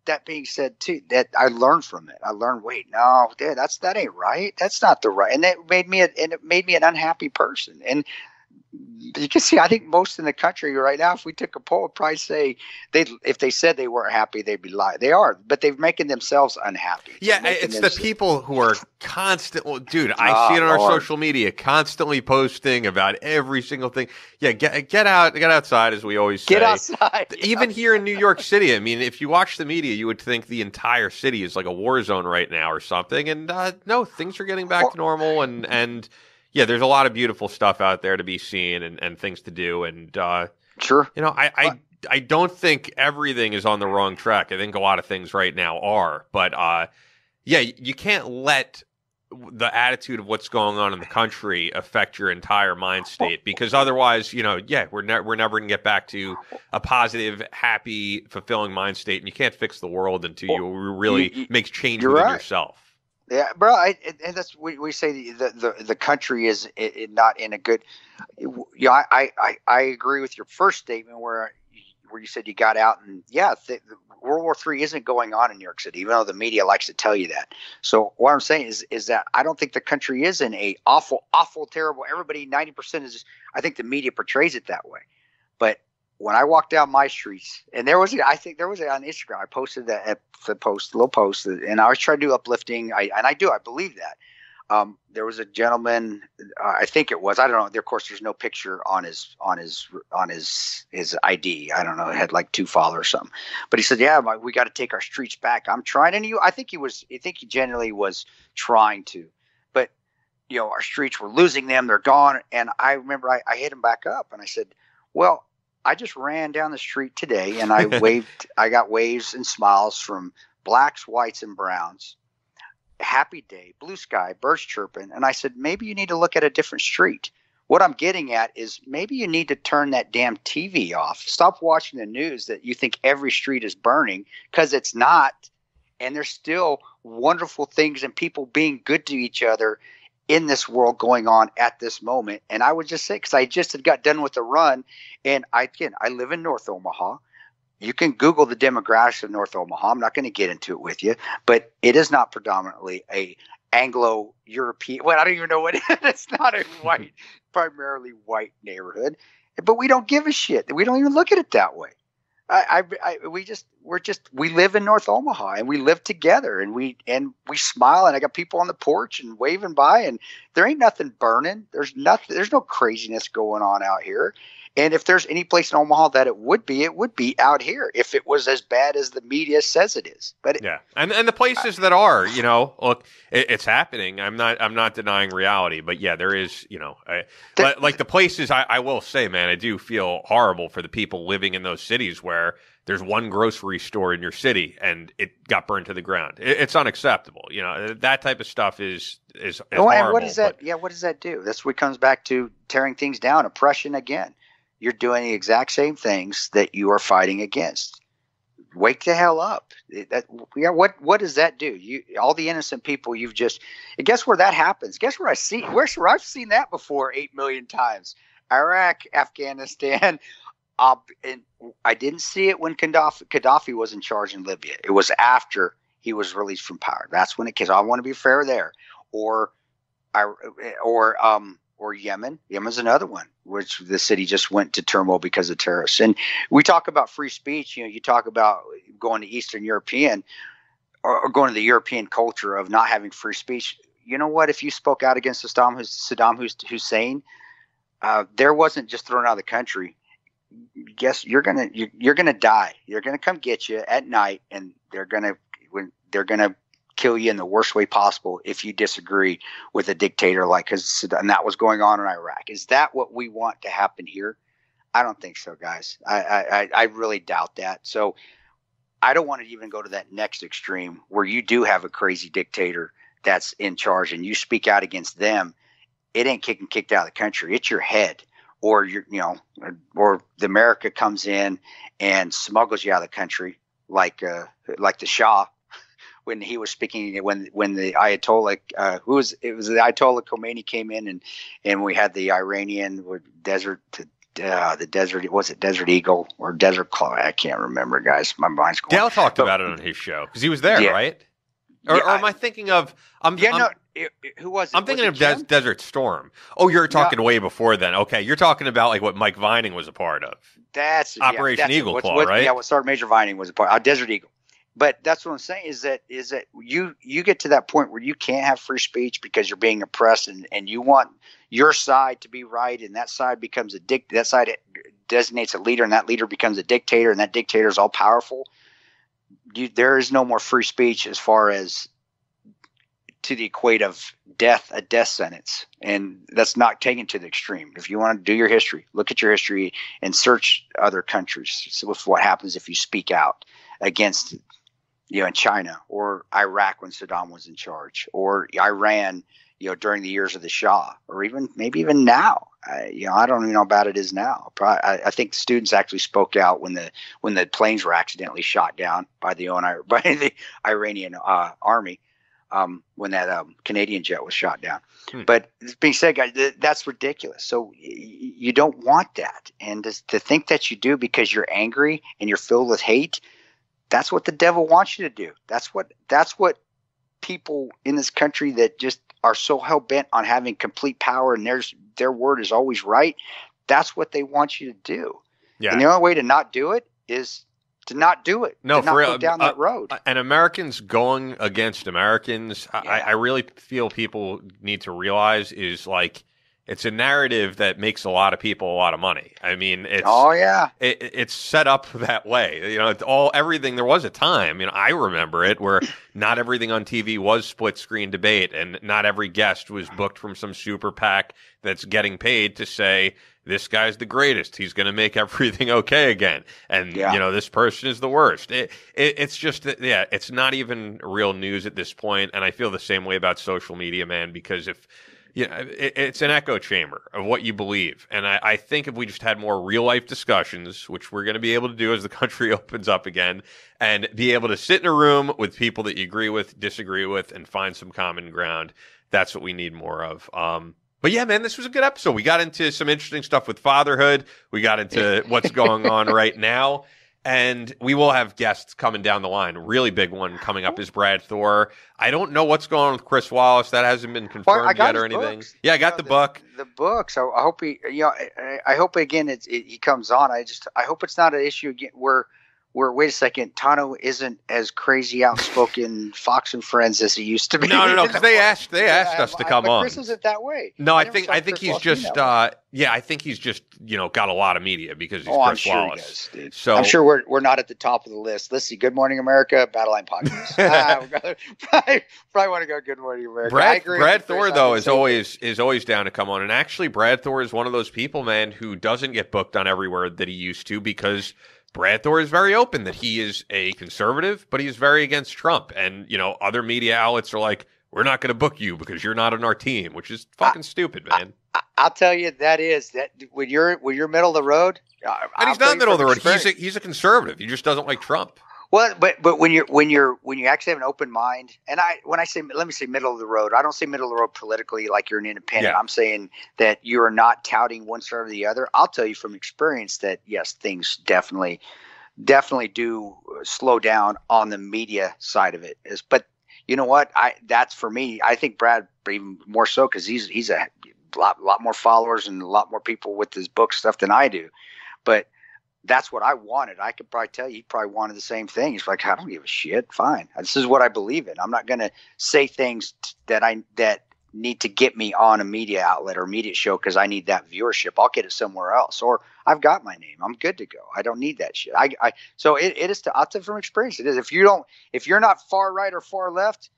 that being said too, that I learned from it. I learned, wait, no, dude, that ain't right. That's not the right. And it made me an unhappy person. And you can see, I think most in the country right now, if we took a poll, would probably say if they said they weren't happy, they'd be lying. They are, but they're making themselves unhappy. Yeah, it's the people who are constantly, dude. I see it on our social media, constantly posting about every single thing. Yeah, get outside, as we always say. Get outside. Even here in New York City, I mean, if you watch the media, you would think the entire city is like a war zone right now or something. And no, things are getting back to normal and. Yeah, there's a lot of beautiful stuff out there to be seen and things to do. And, sure. I don't think everything is on the wrong track. I think a lot of things right now are. But, you can't let the attitude of what's going on in the country affect your entire mind state because otherwise, we're never going to get back to a positive, happy, fulfilling mind state. And you can't fix the world until you really make change within yourself. Yeah, bro, and that's we say the country is not in a good. I agree with your first statement where you said you got out and World War III isn't going on in New York City, even though the media likes to tell you that. So what I'm saying is that I don't think the country is in a awful, terrible. Everybody 90% is. I think the media portrays it that way, but. When I walked down my streets, and there was on Instagram, I posted a little post, and I was trying to do uplifting. I believe that. There was a gentleman, I think it was, I don't know. Of course, there's no picture on his ID. I don't know. It had like 2 followers or something. But he said, "Yeah, we got to take our streets back." I'm trying, and I think he genuinely was trying to, but our streets were losing them. They're gone. And I remember I hit him back up, and I said, "Well." I just ran down the street today and I waved. I got waves and smiles from blacks, whites, and browns. Happy day, blue sky, birds chirping. And I said, maybe you need to look at a different street. What I'm getting at is maybe you need to turn that damn TV off. Stop watching the news that you think every street is burning because it's not. And there's still wonderful things and people being good to each other in this world going on at this moment. And I would just say, because I just had got done with a run, and I live in North Omaha. You can Google the demographics of North Omaha. I'm not going to get into it with you, but it is not predominantly a Anglo-European. Well, I don't even know what it is. It's not a primarily white neighborhood, but we don't give a shit. We don't even look at it that way. We live in North Omaha and we live together and we smile, and I got people on the porch and waving by, and there ain't nothing burning. There's no craziness going on out here. And if there's any place in Omaha that it would be out here if it was as bad as the media says it is. But yeah, and the places that are, look, it's happening. I'm not denying reality, but yeah, there is, like the places. I will say, man, I do feel horrible for the people living in those cities where there's one grocery store in your city and it got burned to the ground. It's unacceptable. That type of stuff is horrible. And what does that? What does that do? That's what comes back to tearing things down, oppression again. You're doing the exact same things that you are fighting against. Wake the hell up. What does that do? All the innocent people you've just. And guess where that happens? Guess where I've seen that before 8 million times. Iraq, Afghanistan. And I didn't see it when Gaddafi was in charge in Libya. It was after he was released from power. That's when it came. I want to be fair there. Or Yemen. Yemen's another one, which the city just went to turmoil because of terrorists. And we talk about free speech. You talk about going to Eastern European or going to the European culture of not having free speech. You know what? If you spoke out against Saddam Hussein, there wasn't just thrown out of the country. Guess you're gonna die. They're gonna come get you at night, and they're gonna kill you in the worst way possible if you disagree with a dictator and that was going on in Iraq. Is that what we want to happen here? I don't think so, guys. I really doubt that. So I don't want to even go to that next extreme where you do have a crazy dictator that's in charge and you speak out against them. It ain't getting kicked out of the country. It's your head. Or or the America comes in and smuggles you out of the country, like the Shah, when he was speaking, when the Ayatollah, it was the Ayatollah Khomeini came in, and we had the Iranian Desert Eagle or Desert Claw? I can't remember, guys. My mind's going. Dale talked about it on his show because he was there, right? Or am I thinking of? Who was it? I'm thinking of Desert Storm. Oh, you're talking way before then. Okay, you're talking about like what Mike Vining was a part of. That's Operation Eagle Claw, right? Yeah, what Sergeant Major Vining was a part of. Desert Eagle. But that's what I'm saying is that you get to that point where you can't have free speech because you're being oppressed and you want your side to be right, and that side becomes that side designates a leader, and that leader becomes a dictator, and that dictator is all powerful. There is no more free speech as far as to the equate of a death sentence. And that's not taken to the extreme. If you want to do your history, look at your history and search other countries with what happens if you speak out against, in China or Iraq when Saddam was in charge, or Iran, during the years of the Shah, or maybe even now. I don't even know about it is now. I think the students actually spoke out when the planes were accidentally shot down by the Iranian army. When that Canadian jet was shot down. But this being said, guys, that's ridiculous. So you don't want that. And to think that you do because you're angry and you're filled with hate, that's what the devil wants you to do. That's what people in this country that just are so hell-bent on having complete power and their word is always right, that's what they want you to do. Yeah. And the only way to not do it is to not do it. No, to not for real. Go down that road. And Americans going against Americans, I really feel people need to realize is like it's a narrative that makes a lot of people a lot of money. I mean, it's set up that way. It's everything. There was a time, I remember it, where not everything on TV was split screen debate, and not every guest was booked from some super PAC that's getting paid to say, this guy's the greatest. He's going to make everything okay again. And, this person is the worst. It's just, it's not even real news at this point. And I feel the same way about social media, man, because it's an echo chamber of what you believe. And I think if we just had more real life discussions, which we're going to be able to do as the country opens up again, and be able to sit in a room with people that you agree with, disagree with, and find some common ground, that's what we need more of. But yeah, man, this was a good episode. We got into some interesting stuff with fatherhood. We got into what's going on right now. And we will have guests coming down the line. A really big one coming up is Brad Thor. I don't know what's going on with Chris Wallace. That hasn't been confirmed yet or anything. Books. Yeah, I got the book. The book. So I hope I hope again he comes on. I hope it's not an issue again where where, wait a second, Tano isn't as crazy outspoken Fox and Friends as he used to be. No, because they asked us to come on. Chris isn't that way. No, I think he's just I think he's just got a lot of media because he's Chris Wallace. He does, so I'm sure we're not at the top of the list. Let's see. Good Morning America, Battleline podcast. Probably want to go Good Morning America. Brad Thor though is always down to come on, and actually Brad Thor is one of those people, man, who doesn't get booked on everywhere that he used to because Brad Thor is very open that he is a conservative, but he's very against Trump. And, other media outlets are like, we're not going to book you because you're not on our team, which is fucking stupid, man. I'll tell you, that when you're middle of the road. And he's not middle of the road. He's a conservative. He just doesn't like Trump. Well, but when you actually have an open mind, and let me say middle of the road. I don't say middle of the road politically like you're an independent. Yeah. I'm saying that you are not touting one side or the other. I'll tell you from experience that yes, things definitely do slow down on the media side of it. But you know what? That's for me. I think Brad even more so because he's a lot more followers and a lot more people with his book stuff than I do. But that's what I wanted. I could probably tell you he probably wanted the same thing. He's like, I don't give a shit. Fine. This is what I believe in. I'm not going to say things that need to get me on a media outlet or media show because I need that viewership. I'll get it somewhere else. Or I've got my name. I'm good to go. I don't need that shit. So it is I'll tell you from experience. It is. If you're not far right or far left,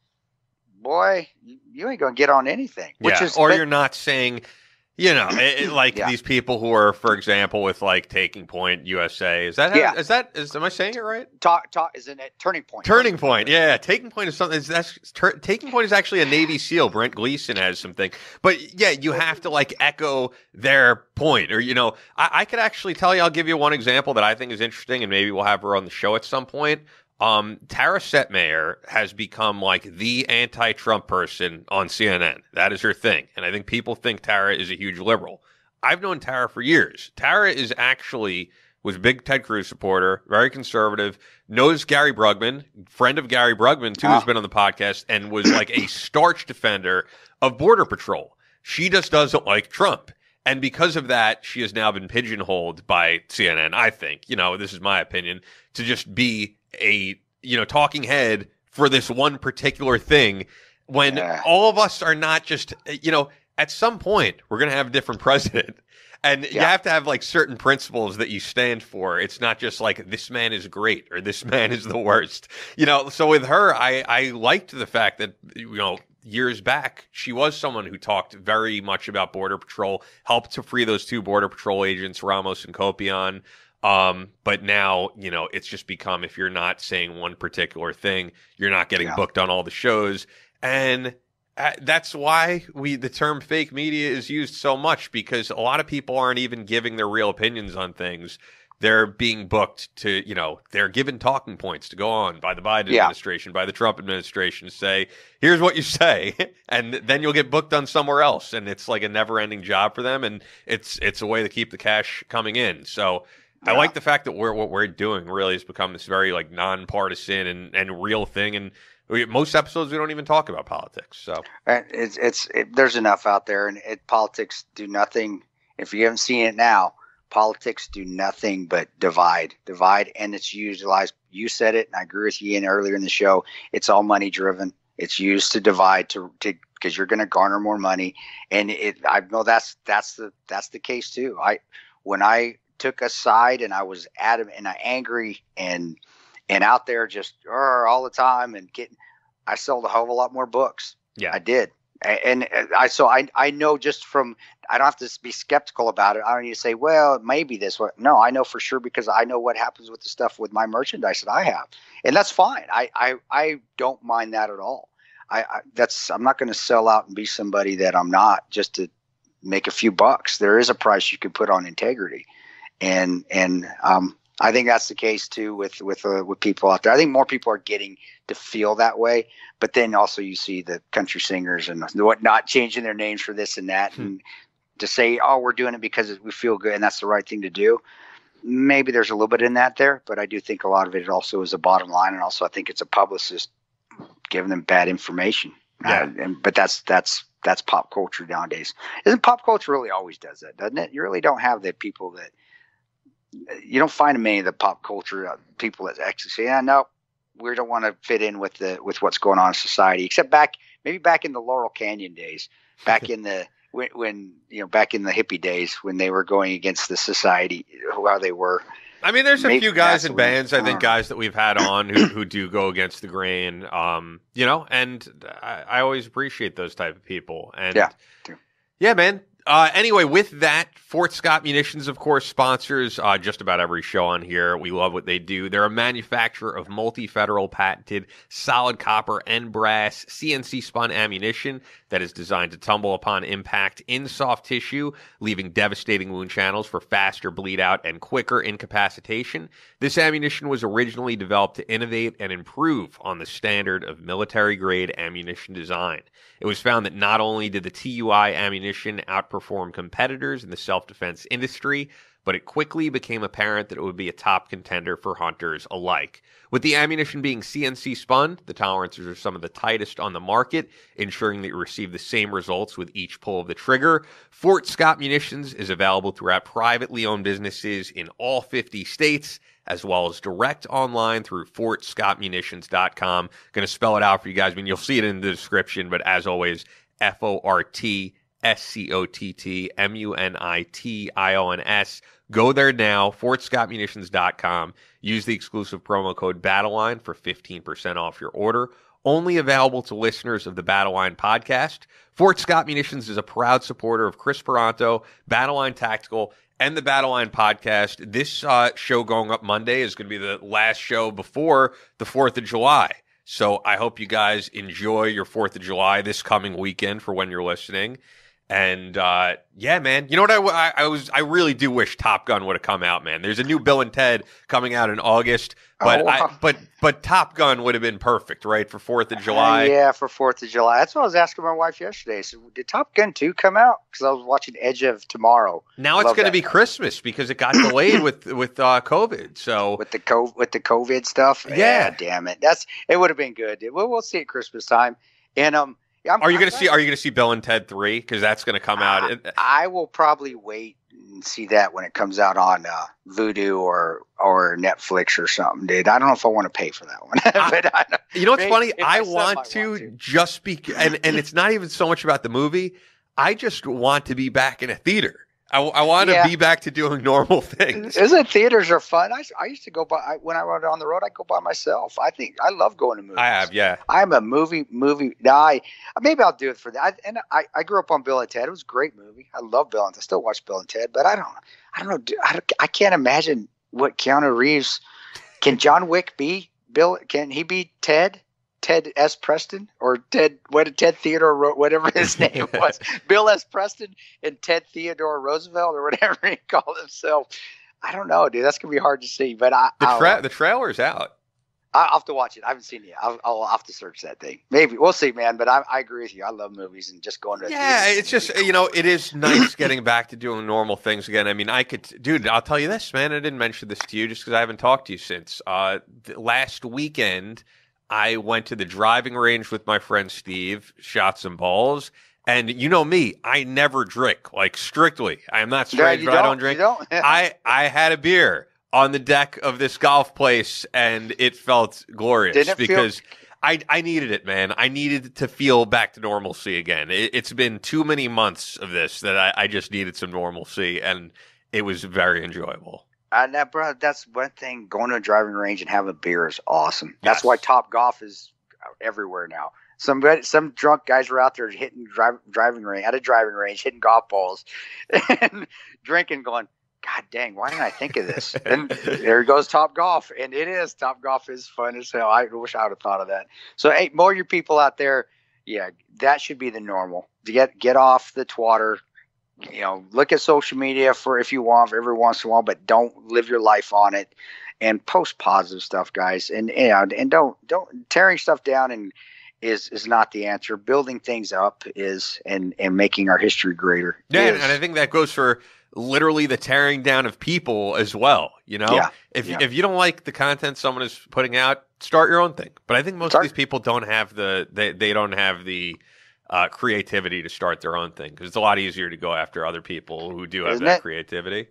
boy, you ain't going to get on anything. You're not saying – these people who are, for example, with like Taking Point USA. Am I saying it right? Isn't it Turning Point? Turning Point, yeah. Taking Point is something. Taking Point is actually a Navy SEAL. Brent Gleason has something, but yeah, you have to like echo their point, or I could actually tell you. I'll give you one example that I think is interesting, and maybe we'll have her on the show at some point. Tara Setmayer has become like the anti-Trump person on CNN. That is her thing. And I think people think Tara is a huge liberal. I've known Tara for years. Tara was a big Ted Cruz supporter, very conservative, knows Gary Brugman, friend of Gary Brugman too, who's been on the podcast, and was like a staunch defender of Border Patrol. She just doesn't like Trump. And because of that, she has now been pigeonholed by CNN, I think, this is my opinion, to just be a talking head for this one particular thing when all of us are not just at some point we're going to have a different president, and you have to have like certain principles that you stand for. It's not just like this man is great or this man is the worst, so with her I liked the fact that years back she was someone who talked very much about Border Patrol, helped to free those two Border Patrol agents, Ramos and Copion. But now, it's just become, if you're not saying one particular thing, you're not getting booked on all the shows. And that's why the term fake media is used so much, because a lot of people aren't even giving their real opinions on things. They're being booked to, they're given talking points to go on by the Biden administration, by the Trump administration, to say, here's what you say, and then you'll get booked on somewhere else. And it's like a never ending job for them. And it's a way to keep the cash coming in. So I like the fact that what we're doing really has become this very like nonpartisan and real thing. And most episodes we don't even talk about politics. So there's enough out there, and politics do nothing. If you haven't seen it now, politics do nothing but divide, and it's utilized. You said it, and I agree with you. Ian, earlier in the show, it's all money driven. It's used to divide to because you're going to garner more money, and I know that's the case too. When I took a side and I was adamant and angry and out there just all the time and I sold a whole lot more books. Yeah, I did. And I know just from, I don't have to be skeptical about it. I don't need to say, well, it may be this way. No, I know for sure, because I know what happens with the stuff with my merchandise that I have, and that's fine. I don't mind that at all. I'm not going to sell out and be somebody that I'm not just to make a few bucks. There is a price you can put on integrity. And I think that's the case too with people out there. I think more people are getting to feel that way, but then also you see the country singers and whatnot changing their names for this and that, and to say, oh, we're doing it because we feel good and that's the right thing to do. Maybe there's a little bit in that there, but I do think a lot of it also is a bottom line, and also I think it's a publicist giving them bad information. Yeah. But that's pop culture nowadays. Isn't pop culture really always does that, doesn't it? You really don't have the people that you don't find many of the pop culture people that actually say, "Yeah, no, we don't want to fit in with what's going on in society." Except maybe back in the Laurel Canyon days, back in the when back in the hippie days when they were going against the society, how they were. I mean, there's a few guys in bands, I think, guys that we've had on who do go against the grain, and I always appreciate those type of people. And yeah, man. Anyway, with that, Fort Scott Munitions, of course, sponsors just about every show on here. We love what they do. They're a manufacturer of multi-federal patented solid copper and brass CNC spun ammunition that is designed to tumble upon impact in soft tissue, leaving devastating wound channels for faster bleed out and quicker incapacitation. This ammunition was originally developed to innovate and improve on the standard of military-grade ammunition design. It was found that not only did the TUI ammunition outperform competitors in the self-defense industry, but it quickly became apparent that it would be a top contender for hunters alike. With the ammunition being CNC spun, the tolerances are some of the tightest on the market, ensuring that you receive the same results with each pull of the trigger. Fort Scott Munitions is available throughout privately owned businesses in all 50 states, as well as direct online through fortscottmunitions.com. Going to spell it out for you guys. I mean, you'll see it in the description, but as always, FortScottMunitions. Go there now, fortscottmunitions.com. Use the exclusive promo code Battleline for 15% off your order. Only available to listeners of the Battleline podcast. Fort Scott Munitions is a proud supporter of Chris Peranto, Battleline Tactical, and the Battleline podcast. This show going up Monday is going to be the last show before the 4th of July. So I hope you guys enjoy your 4th of July this coming weekend for when you're listening. And yeah, man, you know what I really do wish Top Gun would have come out, man. There's a new Bill and Ted coming out in August, but but Top Gun would have been perfect, right, for 4th of July. Yeah, for 4th of July. That's what I was asking my wife yesterday. So did Top Gun 2 come out? Because I was watching Edge of Tomorrow. Now it's going to be Christmas because it got delayed with COVID. So with the COVID stuff. Yeah, damn it. It would have been good. We'll see at Christmas time. And Are you going to see Bill and Ted 3? Because that's going to come out. I will probably wait and see that when it comes out on Vudu or Netflix or something, dude. I don't know if I want to pay for that one. But you know what's funny? I want to just be, and it's not even so much about the movie. I just want to be back in a theater. I want to be back to doing normal things. Isn't theaters are fun? I used to go by when I went on the road. I go by myself. I think I love going to movies. I have, yeah. I'm a movie. Now maybe I'll do it for that. I grew up on Bill and Ted. It was a great movie. I love Bill and Ted. I still watch Bill and Ted, but I don't know. I can't imagine what Keanu Reeves. Can John Wick be Bill? Can he be Ted? Ted S. Preston or Ted Theodore, whatever his name was, Bill S. Preston and Ted Theodore Roosevelt or whatever he called himself. I don't know, dude. That's gonna be hard to see. But the trailer's out. I'll have to watch it. I haven't seen it yet. I'll have to search that thing. Maybe we'll see, man. But I agree with you. I love movies and just going to. Yeah, it's just it is nice getting back to doing normal things again. I mean, dude. I'll tell you this, man. I didn't mention this to you just because I haven't talked to you since last weekend. I went to the driving range with my friend Steve, shot some balls, and you know me, I never drink, like strictly. I am not strange, but I don't drink. I had a beer on the deck of this golf place, and it felt glorious because I needed it, man. I needed to feel back to normalcy again. It's been too many months of this that I just needed some normalcy, and it was very enjoyable. Bro, that's one thing. Going to a driving range and having a beer is awesome. That's why Top Golf is everywhere now. Some drunk guys are out there hitting driving range, hitting golf balls, and drinking, going, God dang, why didn't I think of this? And there goes Top Golf, and it is. Top Golf is fun as hell. I wish I would have thought of that. So, hey, more of your people out there, yeah, that should be the normal. Get off the twatter. Look at social media for if you want for every once in a while, but don't live your life on it, and post positive stuff, guys. And don't tearing stuff down and is not the answer. Building things up is and making our history greater. Yeah, and I think that goes for literally the tearing down of people as well. If you don't like the content someone is putting out, start your own thing. But I think most of these people don't have they don't have the creativity to start their own thing because it's a lot easier to go after other people who do have that creativity.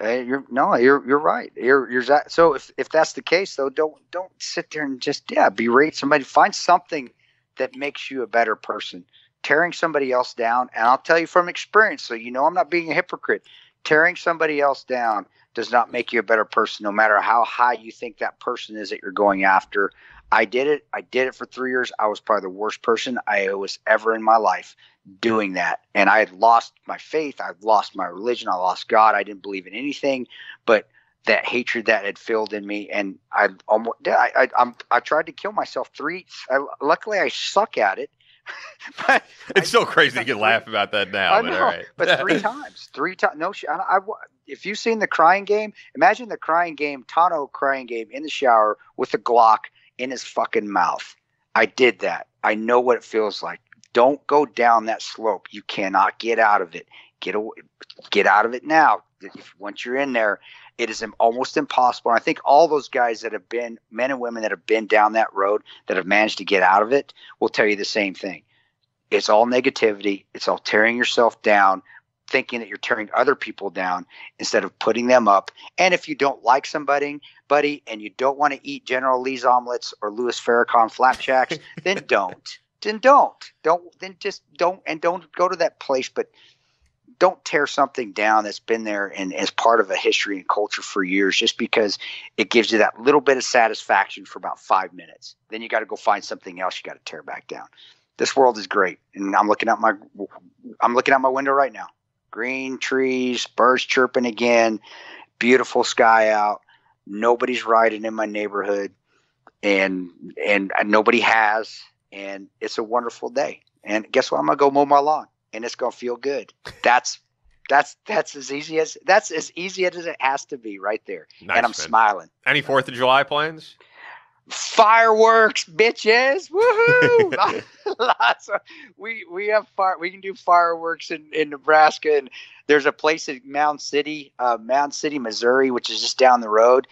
You're right. So if that's the case, though, don't sit there and just berate somebody. Find something that makes you a better person. Tearing somebody else down, and I'll tell you from experience, so I'm not being a hypocrite. Tearing somebody else down does not make you a better person, no matter how high you think that person is that you're going after. I did it for 3 years. I was probably the worst person I was ever in my life doing that. And I had lost my faith. I lost my religion. I lost God. I didn't believe in anything but that hatred that had filled in me. And I tried to kill myself luckily I suck at it. But it's so crazy you can laugh about that now. I know, but all right. But three times. No, if you've seen the crying game, imagine the crying game, Tano crying game in the shower with a Glock in his fucking mouth. I did that. I know what it feels like. Don't go down that slope. You cannot get out of it. Get out of it now. Once you're in there, it is almost impossible. And I think all those guys that have been, men and women that have been down that road, that have managed to get out of it, will tell you the same thing. It's all negativity. It's all tearing yourself down, thinking that you're tearing other people down instead of putting them up. And if you don't like somebody, buddy, and you don't want to eat General Lee's omelets or Louis Farrakhan flapjacks, then don't. Just don't. And don't go to that place, but don't tear something down that's been there and as part of a history and culture for years, just because it gives you that little bit of satisfaction for about 5 minutes. Then you got to go find something else you got to tear back down. This world is great. And I'm looking out my window right now. Green trees, birds chirping again, beautiful sky out. Nobody's riding in my neighborhood, and nobody has, and it's a wonderful day. And guess what? I'm gonna go mow my lawn, and it's gonna feel good. That's as easy as it has to be right there. Nice, and I'm smiling. Any 4th of July plans? Fireworks, bitches! Woohoo! Lots of, we have we can do fireworks in Nebraska, and there's a place in Mound City, Missouri, which is just down the road.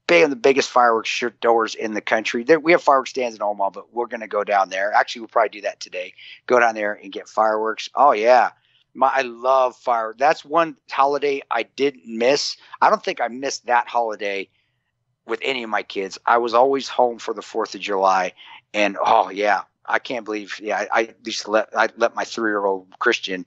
One of the biggest fireworks doors in the country. We have fireworks stands in Omaha, but we're going to go down there. Actually, we'll probably do that today. Go down there and get fireworks. Oh yeah, I love fireworks. That's one holiday I didn't miss. I don't think I missed that holiday with any of my kids. I was always home for the 4th of July, and oh yeah, I can't believe. Yeah, I let my 3-year-old Christian.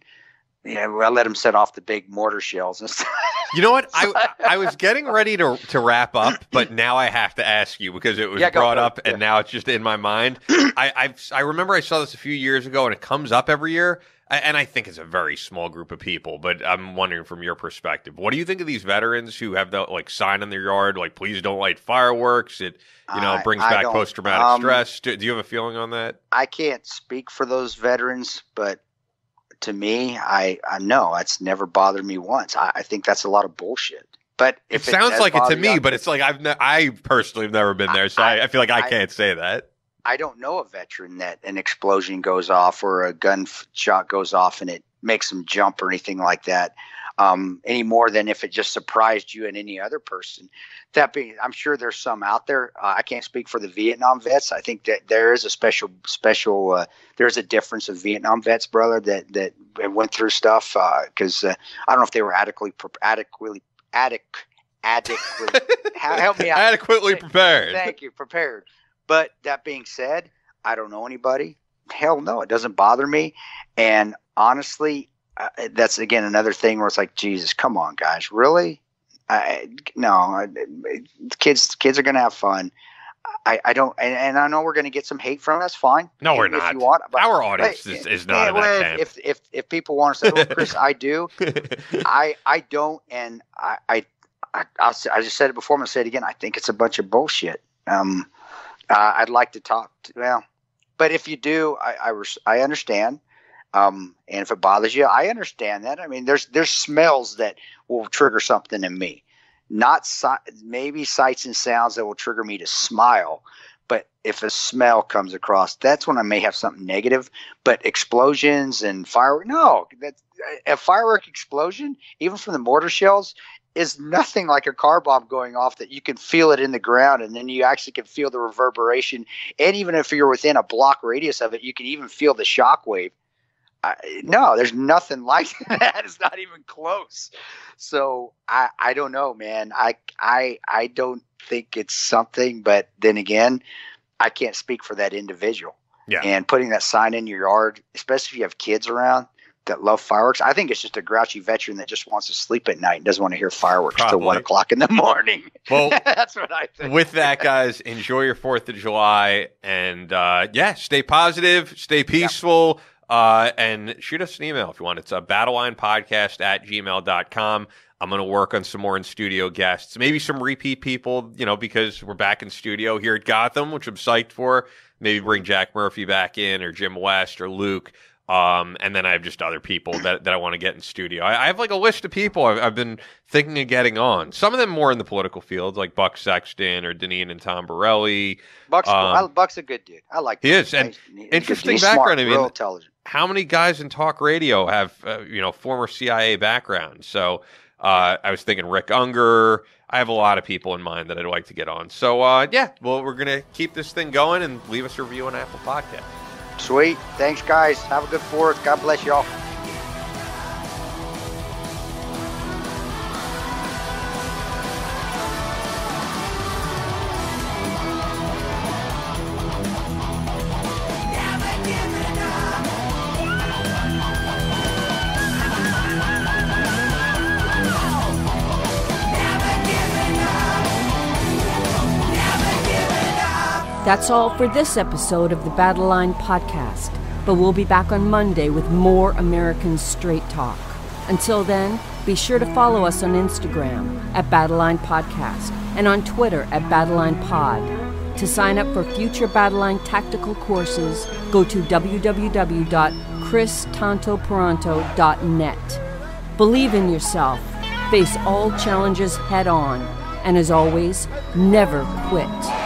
Yeah, I let him set off the big mortar shells and stuff. You know what? I was getting ready to wrap up, but now I have to ask you because it was brought up, and now it's just in my mind. I remember I saw this a few years ago, and it comes up every year. And I think it's a very small group of people, but I'm wondering from your perspective, what do you think of these veterans who have the sign on their yard, please don't light fireworks? It, brings back post-traumatic stress. Do you have a feeling on that? I can't speak for those veterans, but to me, I know it's never bothered me once. I think that's a lot of bullshit. But if it sounds like it to me, but it's like I personally have never been there, so I feel like I can't say that. I don't know a veteran that an explosion goes off or a gunshot goes off and it makes them jump or anything like that, any more than if it just surprised you and any other person. That being, I'm sure there's some out there. I can't speak for the Vietnam vets. I think that there is a special. There's a difference of Vietnam vets, brother, that went through stuff because I don't know if they were adequately help me out. Adequately prepared. Thank you, prepared. But that being said, I don't know anybody. Hell no, it doesn't bother me. And honestly, that's again another thing where it's like, Jesus, come on, guys, really? No, kids are gonna have fun. I don't, and I know we're gonna get some hate from it. That's fine. No, we're not. If you want, but, our audience is not in that camp. If people want to say, "Oh, Chris, I do," I don't, and I just said it before. I'm gonna say it again. I think it's a bunch of bullshit. I'd like to talk but if you do, I understand. And if it bothers you, I understand that. I mean, there's smells that will trigger something in me, not maybe sights and sounds that will trigger me to smile. But if a smell comes across, that's when I may have something negative. But explosions and firework, no, a firework explosion, even from the mortar shells, is nothing like a car bomb going off that you can feel it in the ground, and then you actually can feel the reverberation. And even if you're within a block radius of it, you can even feel the shock wave. No, there's nothing like that. It's not even close. So I don't know, man. I don't think it's something, but then again, I can't speak for that individual. Yeah. And putting that sign in your yard, especially if you have kids around that love fireworks, I think it's just a grouchy veteran that just wants to sleep at night and doesn't want to hear fireworks till 1 o'clock in the morning. Well, that's what I think. With that, guys, enjoy your 4th of July and stay positive, stay peaceful, and shoot us an email if you want. It's battlelinepodcast@gmail.com. I'm going to work on some more in-studio guests, maybe some repeat people, because we're back in studio here at Gotham, which I'm psyched for. Maybe bring Jack Murphy back in, or Jim West, or Luke. And then I have just other people that I want to get in studio. I have like a list of people I've been thinking of getting on. Some of them more in the political field, like Buck Sexton or Deneen and Tom Borelli. Buck's a good dude. I like him. He is. And interesting background. Smart, real intelligent. How many guys in talk radio have, former CIA background? So I was thinking Rick Unger. I have a lot of people in mind that I'd like to get on. So, we're going to keep this thing going and leave us a review on Apple Podcasts. Sweet. Thanks, guys. Have a good 4th. God bless y'all. That's all for this episode of the Battleline podcast, but we'll be back on Monday with more American straight talk. Until then, be sure to follow us on Instagram at Battleline Podcast and on Twitter at Battleline Pod. To sign up for future Battleline tactical courses, go to www.christantoperanto.net. Believe in yourself, face all challenges head on, and as always, never quit.